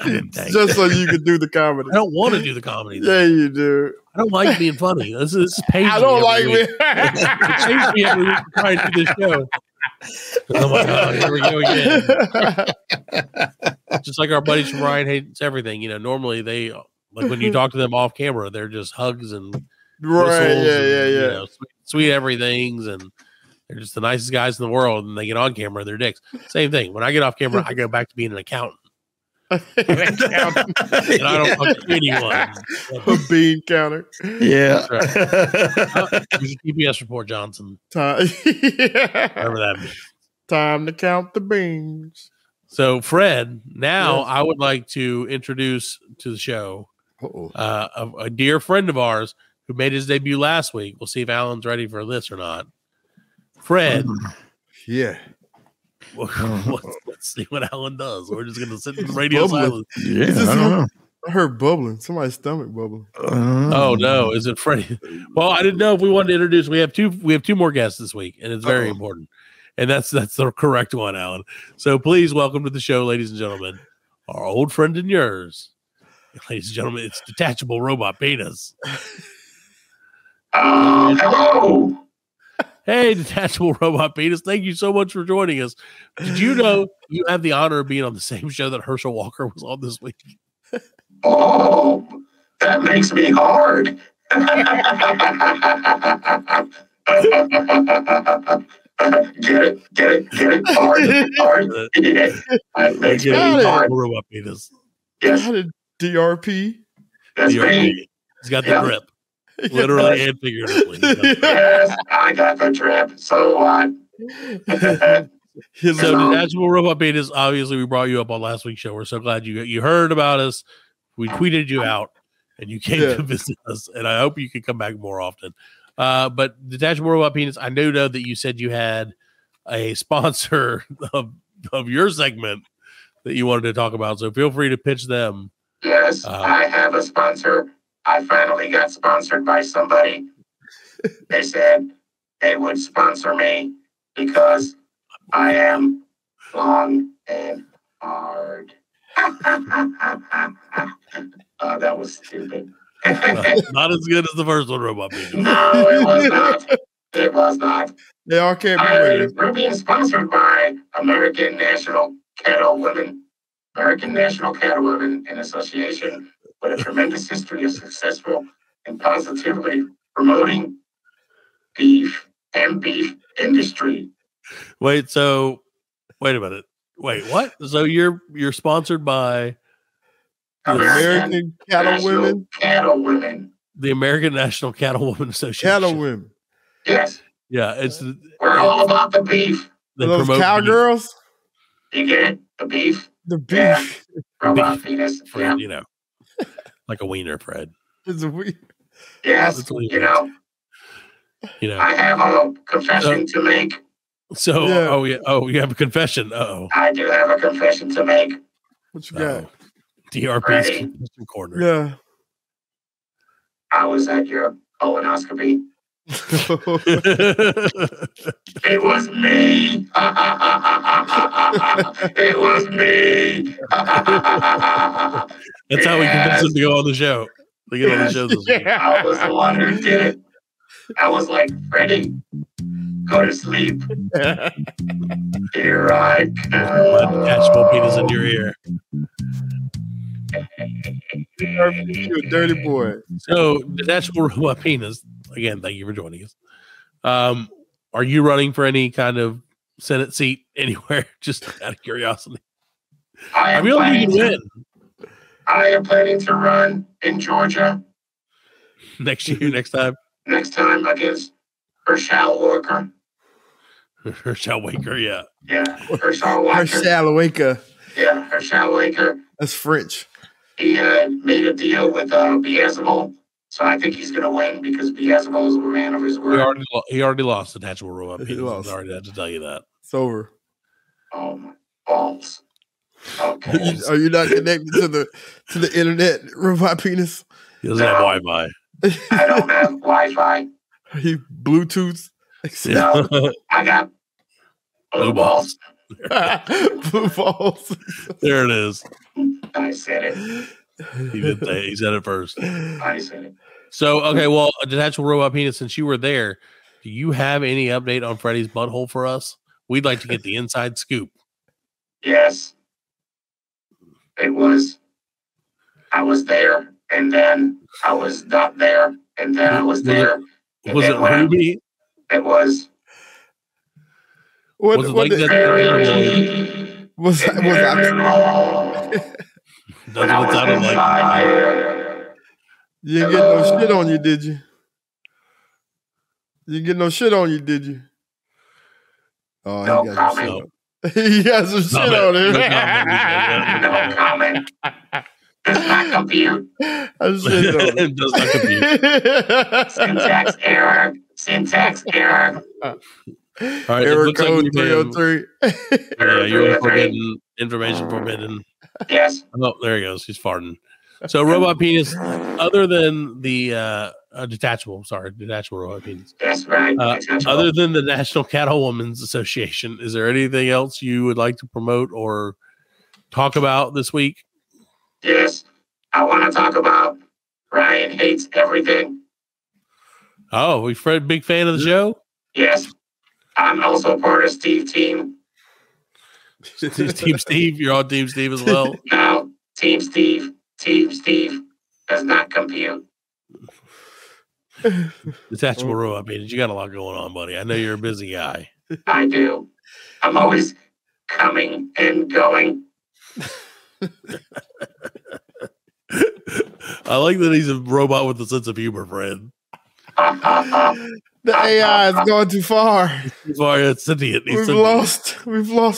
just so you can do the comedy. I don't want to do the comedy. Yeah, you do. I don't like being funny. This pays me. I don't like me. It pays me every week to try and do this show. Oh my God, here we go again. Just like our buddies from Ryan Hates Everything. Normally they, like when you talk to them off camera, they're just hugs and right, yeah. Sweet everythings, and they're just the nicest guys in the world. And they get on camera, they're dicks. Same thing. When I get off camera, I go back to being an accountant. And I don't fuck anyone. A bean counter. Yeah. Right. There's a TPS report, Johnson. Whatever that means. Time to count the beans. So, Fred, now I would like to introduce to the show a dear friend of ours who made his debut last week. We'll see if Alan's ready for this or not. Fred. Yeah. Let's see what Alan does. We're just going to sit in the radio silence. Yeah, I don't know. I heard bubbling. Somebody's stomach bubbling. Oh no, is it Freddie? Well, I didn't know if we wanted to introduce. We have two more guests this week, and it's very important. And that's the correct one, Alan. So please welcome to the show, ladies and gentlemen, our old friend and yours. Ladies and gentlemen, it's Detachable Robot Penis. Hello. Hey, Detachable Robot Penis. Thank you so much for joining us. Did you know you have the honor of being on the same show that Herschel Walker was on this week? Oh, that makes me hard. Get it. Hard. That makes me hard. Robot Penis. Yes. DRP. That's DRP. me. He's got the drip. Literally and figuratively. Yes, I got the drip. So what? So Detachable Robot Penis, obviously we brought you up on last week's show. We're so glad you heard about us. We tweeted you out and you came to visit us, and I hope you can come back more often. But Detachable Robot Penis, I do know that you said you had a sponsor of your segment that you wanted to talk about, so feel free to pitch them. Yes, I have a sponsor. I finally got sponsored by somebody. They said they would sponsor me because I am long and hard. That was stupid. Not as good as the first one, Robot Penis. No, it was not. It was not. They all can't be waiting. We're being sponsored by American National Cattlewoman. American National Cattlewoman, in association with a tremendous history of successful and positively promoting beef and beef industry. Wait a minute. Wait, what? So you're sponsored by the American Cattlewomen? The American National Cattlewoman Association. Cattlewomen. Yes. Yeah, we're all about the beef. Those cowgirls? You get it? The beef. The beef. Yeah. Robot Penis. Fred, Yeah. Like a wiener, Fred. It's a wiener. Yes, you know. I have a confession to make. So, you have a confession. I do have a confession to make. What you got? DRP's confession corner. Yeah. I was at your colonoscopy. It was me. It was me. That's how we convinced him to go on the show. To get on the show this week. I was the one who did it. I was like, Freddie, go to sleep. Here I come. Detachable Penis in your ear. You a dirty boy. So, Detachable Robot Penis, again, thank you for joining us. Are you running for any kind of Senate seat anywhere? Just out of curiosity. I am planning to run in Georgia next year, next time. Next time against Herschel Walker. Herschel Walker, yeah. Yeah, Herschel Walker. Herschel Walker. Yeah, Herschel Walker. That's French. He made a deal with Beelzebub, so I think he's going to win because Beelzebub is a man of his word. He already lost the Detachable Robot Penis. I already had to tell you that. It's over. Oh, my balls. Okay. Are you not connected to the internet, Robot Penis? He doesn't have Wi-Fi. I don't have Wi-Fi. Are you Bluetooth? No, I got blue balls. Blue balls. There it is. I said it. He said it first. I said it. So, okay, well, Detachable Robot Penis, since you were there, do you have any update on Freddie's butthole for us? We'd like to get the inside scoop. Yes. I was there, and then I was not there, and then I was there. Was it Ruby? It was. Was it like that? Was when I was inside there. You didn't get no shit on you, did you? You didn't get no shit on you, did you? Oh, no he got comment. He got some shit on him. No comment. Does not compute. It does not compute. Syntax error. All right, Error code 303. Yeah, you're forbidden. Information forbidden. Yes. Oh, there he goes. He's farting. So robot penis, other than the detachable robot penis. That's right. Other than the National Cattlewomen's Association, is there anything else you would like to promote or talk about this week? Yes, I want to talk about Ryan Hates Everything. Oh, we Fred, big fan of the show? Yes. I'm also part of Steve Team. Team Steve? You're on Team Steve as well? No, Team Steve. Team Steve does not compute. Detachable robot penis. You got a lot going on, buddy. I know you're a busy guy. I do. I'm always coming and going. I like that he's a robot with a sense of humor, Fred. The AI is going too far. It's sentient. We've lost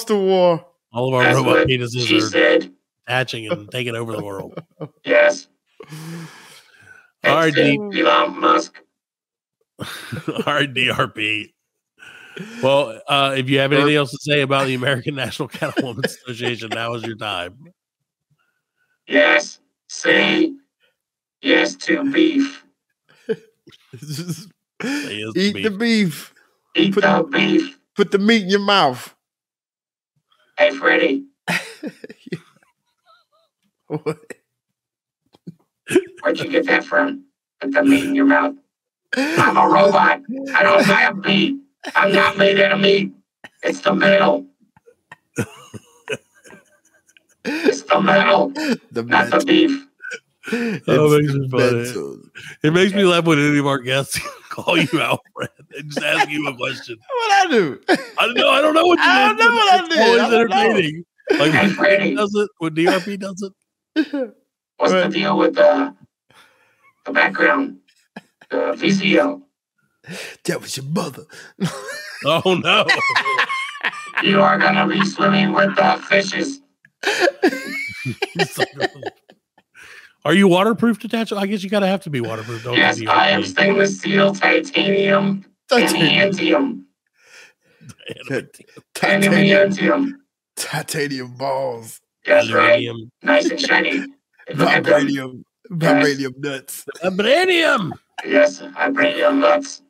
the war. All of our That's robot what penises she are said. hatching and taking over the world. Yes. All right, Elon Musk. All right, DRP. Well, if you have anything else to say about the American National Cattlewoman Association, now is your time. Yes. Say yes to beef. Eat the beef. Eat the beef. Put the meat in your mouth. Hey, Freddie. Where'd you get that from? Put the meat in your mouth. I'm a robot. I don't have meat. I'm not made out of meat. It's the metal. It's the metal, not the beef. Oh, it makes me funny. It makes me laugh when any of our guests call you out, Fred, and just ask you a question. What I do? I don't know what you did. I don't know what I did. Always entertaining. Like Hey, when Freddie. DRP does it, when DRP does it. What's the deal with the background? The VCO. That was your mother. Oh no! You are gonna be swimming with the fishes. Are you waterproof, Detachable? I guess you gotta have to be waterproof. Don't Yes, you, I am stainless steel, titanium, adamantium. Titanium balls. That's right. Nice and shiny. Vibranium nuts. Vibranium. Yes, vibranium nuts.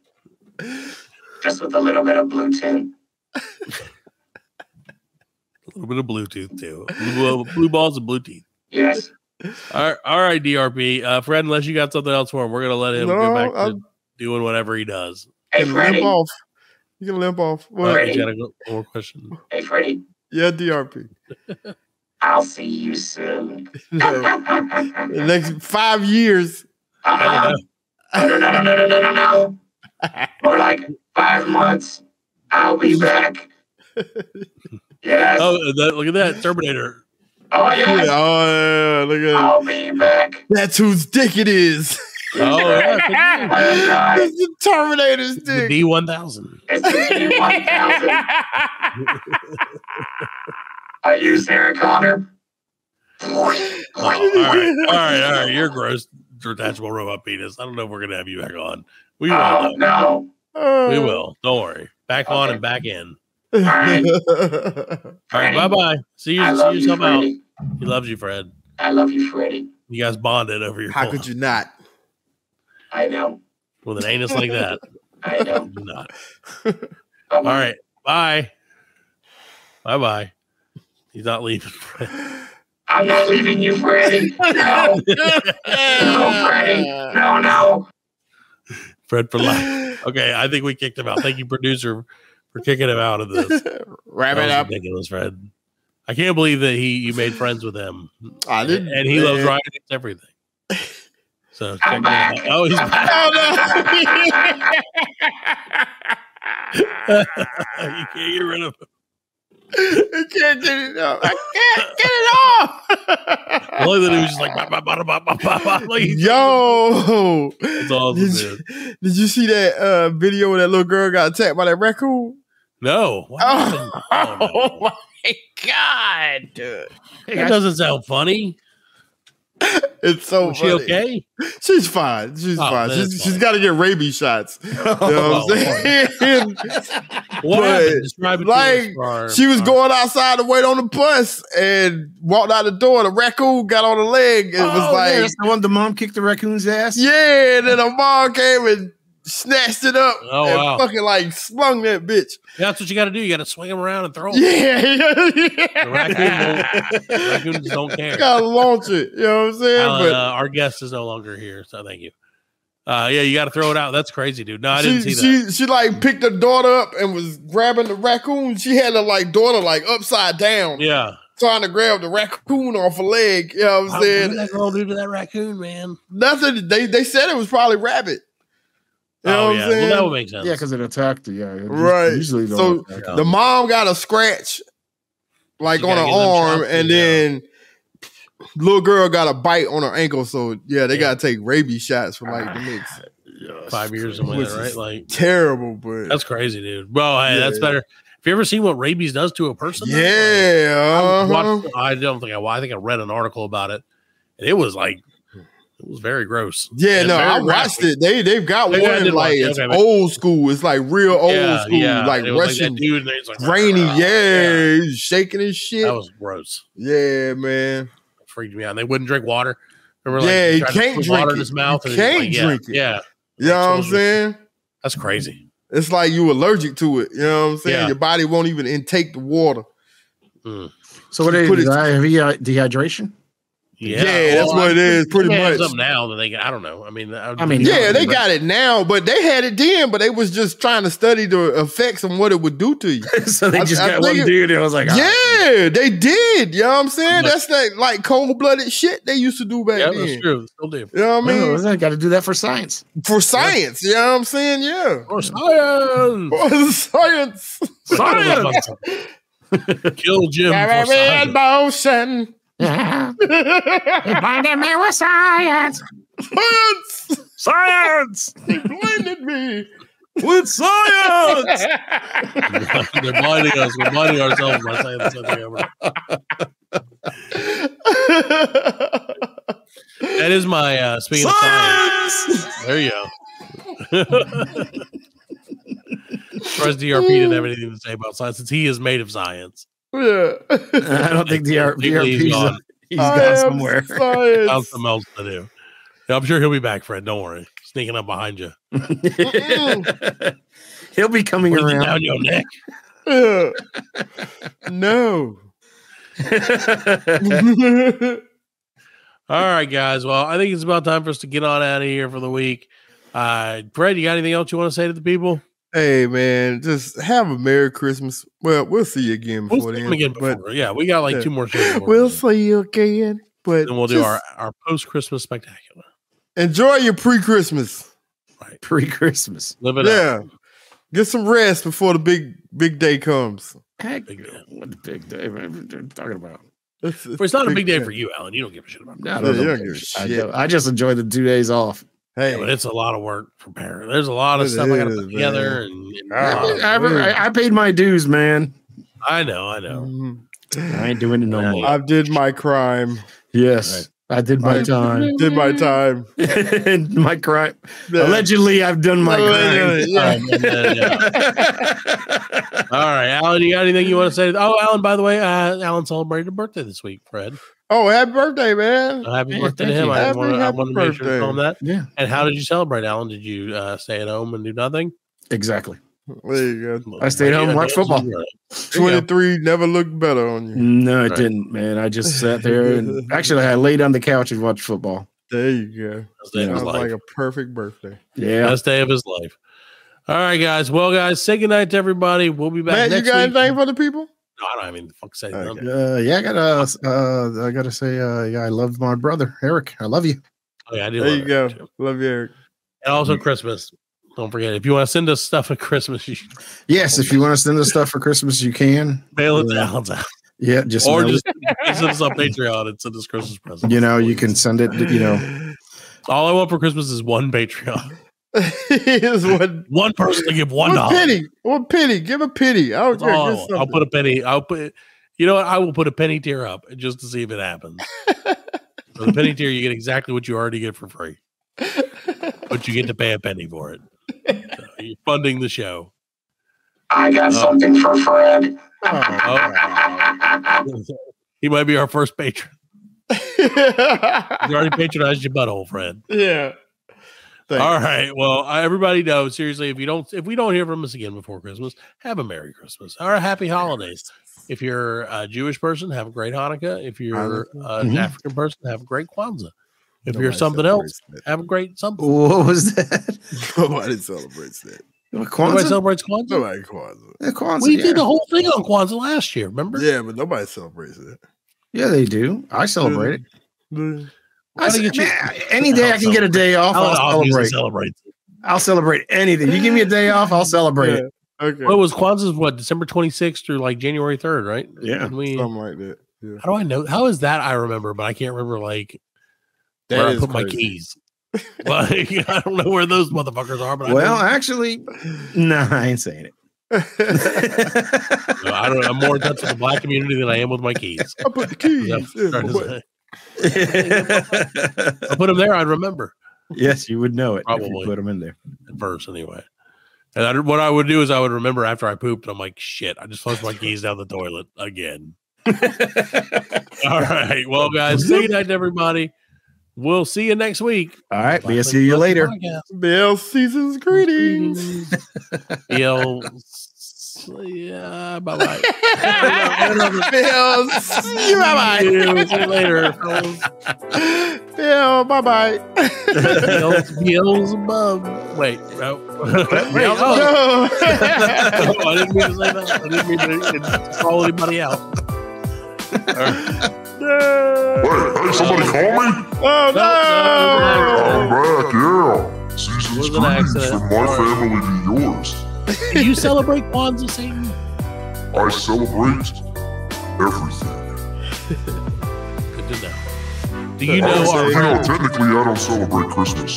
Just with a little bit of blue tint. A little bit of Bluetooth too. Blue balls and blue teeth. Yes. All right, DRP. Fred, unless you got something else for him, we're gonna let him go back to doing whatever he does. Hey, Freddie. Limp off. You can limp off. What? You gotta go. One more question. Hey, Freddie. Yeah, DRP. I'll see you soon. The next 5 years. No. More like 5 months. I'll be back. Yes. Oh, look at that Terminator. Oh, yes. Yeah, look at I'll be back. That's whose dick it is. Oh, yeah. It's the Terminator's dick. The D1000. It's the D1000. Are you Sarah Connor? Oh, all right. You're gross, detachable robot penis. I don't know if we're gonna have you back on. We will. Oh, no. We will. Don't worry. Back on and back in. All right. All right. Bye bye. See you yourself out. He loves you, Fred. I love you, Freddie. You guys bonded over your. How could you not? I know. With an anus like that? I know. Do not. All right. Bye. Bye. He's not leaving, Fred. I'm not leaving you, Freddie. No. No, Freddie. No. Fred for life. Okay, I think we kicked him out. Thank you, producer, for kicking him out of this. Wrap it up. Ridiculous, Fred. I can't believe that you made friends with him. I didn't. And he loves Ryan Hates Everything. So check him out. Oh, he's back. You can't get rid of him. I can't get it off. I can't get it off. I like that he was just like, like yo. That's awesome, did you see that video where that little girl got attacked by that raccoon? No. What happened? Oh my God, dude. That doesn't sound funny. It's so Was she funny. okay? She's fine. She's fine. She's got to get rabies shots. You know what I'm saying? What happened? Describe it to like, us, she was going outside to wait on the bus and walked out the door. The raccoon got on the leg. It was like, that's the one the mom kicked the raccoon's ass. Yeah, and then the mom came and snatched it up and fucking like slung that bitch. Yeah, that's what you got to do. You got to swing them around and throw them. Yeah. The raccoons don't care. You gotta launch it. You know what I'm saying? Alan, our guest is no longer here, so thank you. Yeah, you got to throw it out. That's crazy, dude. No, I didn't see that. She like picked her daughter up and was grabbing the raccoon. She had her like daughter like upside down. Yeah. Trying to grab the raccoon off her leg. You know what I'm saying? What did that girl do to that raccoon, man? Nothing. They said it was probably rabbit. You know what I'm saying? Well, that would make sense. Yeah, because it attacked her. Yeah, right. Usually so the mom got a scratch like on her arm, and then little girl got a bite on her ankle. So yeah, they got to take rabies shots for like the next 5 years or something, right? Like terrible, but that's crazy, dude. Well, hey, that's better. Have you ever seen what rabies does to a person? Yeah, I don't think I think I read an article about it, and it was like. It was very gross. Yeah, no, I watched it. They've got one like it's old school. It's like real old school, like Russian, like dude. Like, grainy. He's shaking his shit. That was gross. Yeah, man, it freaked me out. And they wouldn't drink water. Remember, he can't drink water in his mouth. He can't drink it. Yeah, you know what I'm saying? That's crazy. It's like you allergic to it. You know what I'm saying? Yeah. Your body won't even intake the water. So what is dehydration? Yeah, that's what it is. Pretty much. Up now that they, I don't know. I mean, they got it now, but they had it then. But they was just trying to study the effects and what it would do to you. So they just got one dude. And I was like, yeah, they did. You know what I'm saying? That's like cold blooded shit they used to do back then. That's true. Still do. You know what I mean? I got to do that for science. For science, you know what I'm saying? Yeah. For science. For science. Science. Kill Jim. For science. He blinded me with science. Science. He blinded me with science. They're blinding us. We're blinding ourselves by saying something over. That is my speaking of science. There you go. Trust DRP didn't have anything to say about science since he is made of science. Yeah, I don't think DRP's gone. He's gone somewhere. Found something else to do. Yeah, I'm sure he'll be back, Fred. Don't worry. Sneaking up behind you. He'll be coming around down your neck. No. All right, guys. Well, I think it's about time for us to get on out of here for the week. Fred, you got anything else you want to say to the people? Hey, man, just have a Merry Christmas. Well, we'll see you again before then. Yeah, we got like 2 more shows. We'll see you again. But then we'll do our post-Christmas spectacular. Enjoy your pre-Christmas. Right. Pre-Christmas. Live it up. Get some rest before the big day comes. Heck, what the big day man, what are you talking about? It's not a big day for you, Alan. You don't give a shit about that. No, you don't give a shit. I just enjoy the 2 days off. Hey, yeah, but it's a lot of work for parents. There's a lot of stuff I got to put together. I paid my dues, man. I know. I ain't doing it no more. I did my crime. Yes, right. I did my time. Did my time. My crime. Yeah. Allegedly, I've done my crime. Yeah. All right, Alan, you got anything you want to say? Oh, Alan, by the way, Alan celebrated a birthday this week, Fred. Oh, happy birthday, man. Happy birthday to him. I want to make sure to tell him that. Yeah. And how did you celebrate, Alan? Did you stay at home and do nothing? Exactly. There you go. I stayed home and watched football. 23 never looked better on you. No, it didn't, man. I just sat there and actually I laid on the couch and watched football. There you go. Sounds like a perfect birthday. Yeah. Best day of his life. All right, guys. Well, guys, say goodnight to everybody. We'll be back next week. You got anything for the people? No, I don't have anything to fuck say. Yeah, I gotta say, I love my brother Eric. I love you. Oh, yeah, I do. There you go. Love you, Eric. And also Christmas. Don't forget, if you want to send us stuff at Christmas, yes, if you want to send us stuff for Christmas, you can. Mail it to Alan's house. Yeah, just send us on Patreon and send us Christmas presents. You know, you can send it. You know, all I want for Christmas is one Patreon. Is one person to give $1. One penny. Give a penny. I'll put a penny. You know what? I will put a penny tier up just to see if it happens. For the penny tier, you get exactly what you already get for free, but you get to pay a penny for it. So you're funding the show. I got something for Fred. He might be our first patron. He's already patronized your butthole, Fred. Yeah. Thanks. All right. Well, everybody knows, seriously, if we don't hear from us again before Christmas, have a Merry Christmas or a Happy Holidays. If you're a Jewish person, have a great Hanukkah. If you're an African person, have a great Kwanzaa. If you're something else, have a great something. What was that? Nobody celebrates that. Nobody celebrates Kwanzaa? Nobody Kwanzaa. Yeah, Kwanzaa, We did the whole thing on Kwanzaa last year, remember? Yeah, but nobody celebrates it. Yeah, they do. I celebrate it. Yeah. Any day I can get a day off, I'll celebrate. I'll celebrate anything. You give me a day off, I'll celebrate it. Okay. What was Kwanzaa's? December 26th through like January 3rd, right? Yeah, something like that. Yeah. How do I know? How is that? I remember, but I can't remember where I put my keys. Like I don't know where those motherfuckers are. But actually, I ain't saying it. I don't know. I'm more in touch with the black community than I am with my keys. I put the keys. I put them there. I'd remember. Yes, you would know it. Probably if you put them in there at first, anyway. And what I would do is I would remember after I pooped. I'm like, shit! I just flushed my keys down the toilet again. All right, well, guys, say goodnight to everybody. We'll see you next week. All right, we'll see you later. Bill season's greetings. Bill, yeah, bye bye. Bill, see you later, fellas. Bill, bye bye. Bill's above. Wait, no. I didn't mean to say that. I didn't mean to call anybody out. Wait, somebody call me? Oh, no! I'm back, yeah. Season's greetings from my family to yours. Do you celebrate Kwanzaa, Satan? I celebrate everything. Good to know. Do you know technically, I don't celebrate Christmas.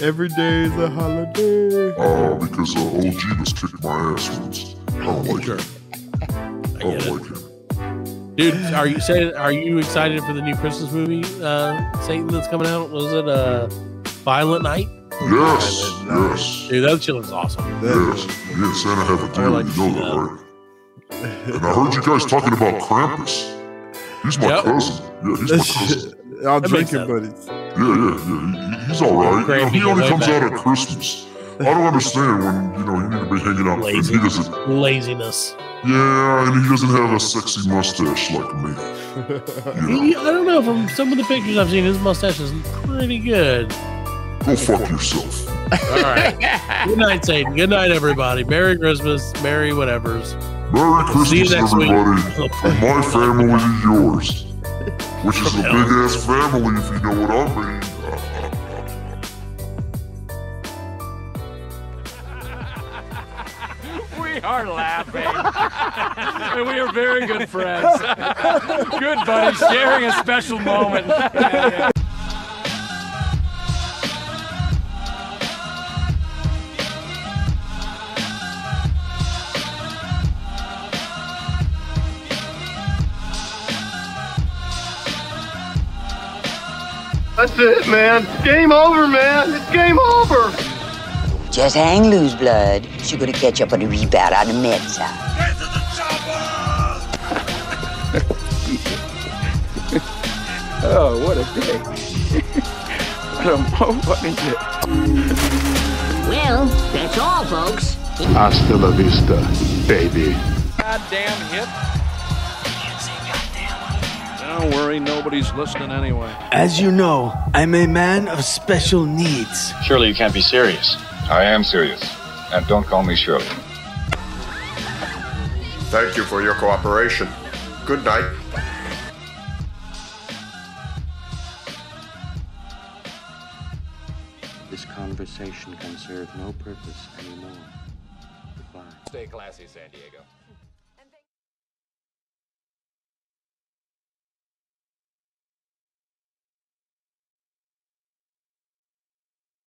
Every day is a holiday. Because OG was kicked my ass once. I don't like it. I don't like it. Dude, are you excited for the new Christmas movie, Satan, that's coming out? Was it Violent Night? Yes. Dude, that shit looks awesome. Yes. Me and Santa have a deal, you know that, right? And I heard you guys talking about Krampus. He's my cousin. Yeah, he's my cousin. Y'all drinking buddies. Yeah. He's all right. He only comes out at Christmas. I don't understand when, you need to be hanging out. Lazy. And he doesn't. Laziness. Yeah, and he doesn't have a sexy mustache like me. I don't know. From some of the pictures I've seen, his mustache is pretty good. Go fuck yourself. All right. Good night, Satan. Good night, everybody. Merry Christmas. Merry whatevers. Merry Christmas, see you next everybody. Week. From my family to yours. Which is a big-ass family, if you know what I mean. We are laughing. And we are very good friends. Good buddy, sharing a special moment. Yeah. That's it, man. Game over, man. It's game over. Just hang loose, blood. She's gonna catch up on the rebound on the men's side. Get to the chopper! Oh, what a day. What a motherfucking day. Well, that's all, folks. Hasta la vista, baby. Goddamn hip. Don't worry, nobody's listening anyway. As you know, I'm a man of special needs. Surely you can't be serious. I am serious. And don't call me Shirley. Thank you for your cooperation. Good night. This conversation can serve no purpose anymore. Goodbye. Stay classy, San Diego.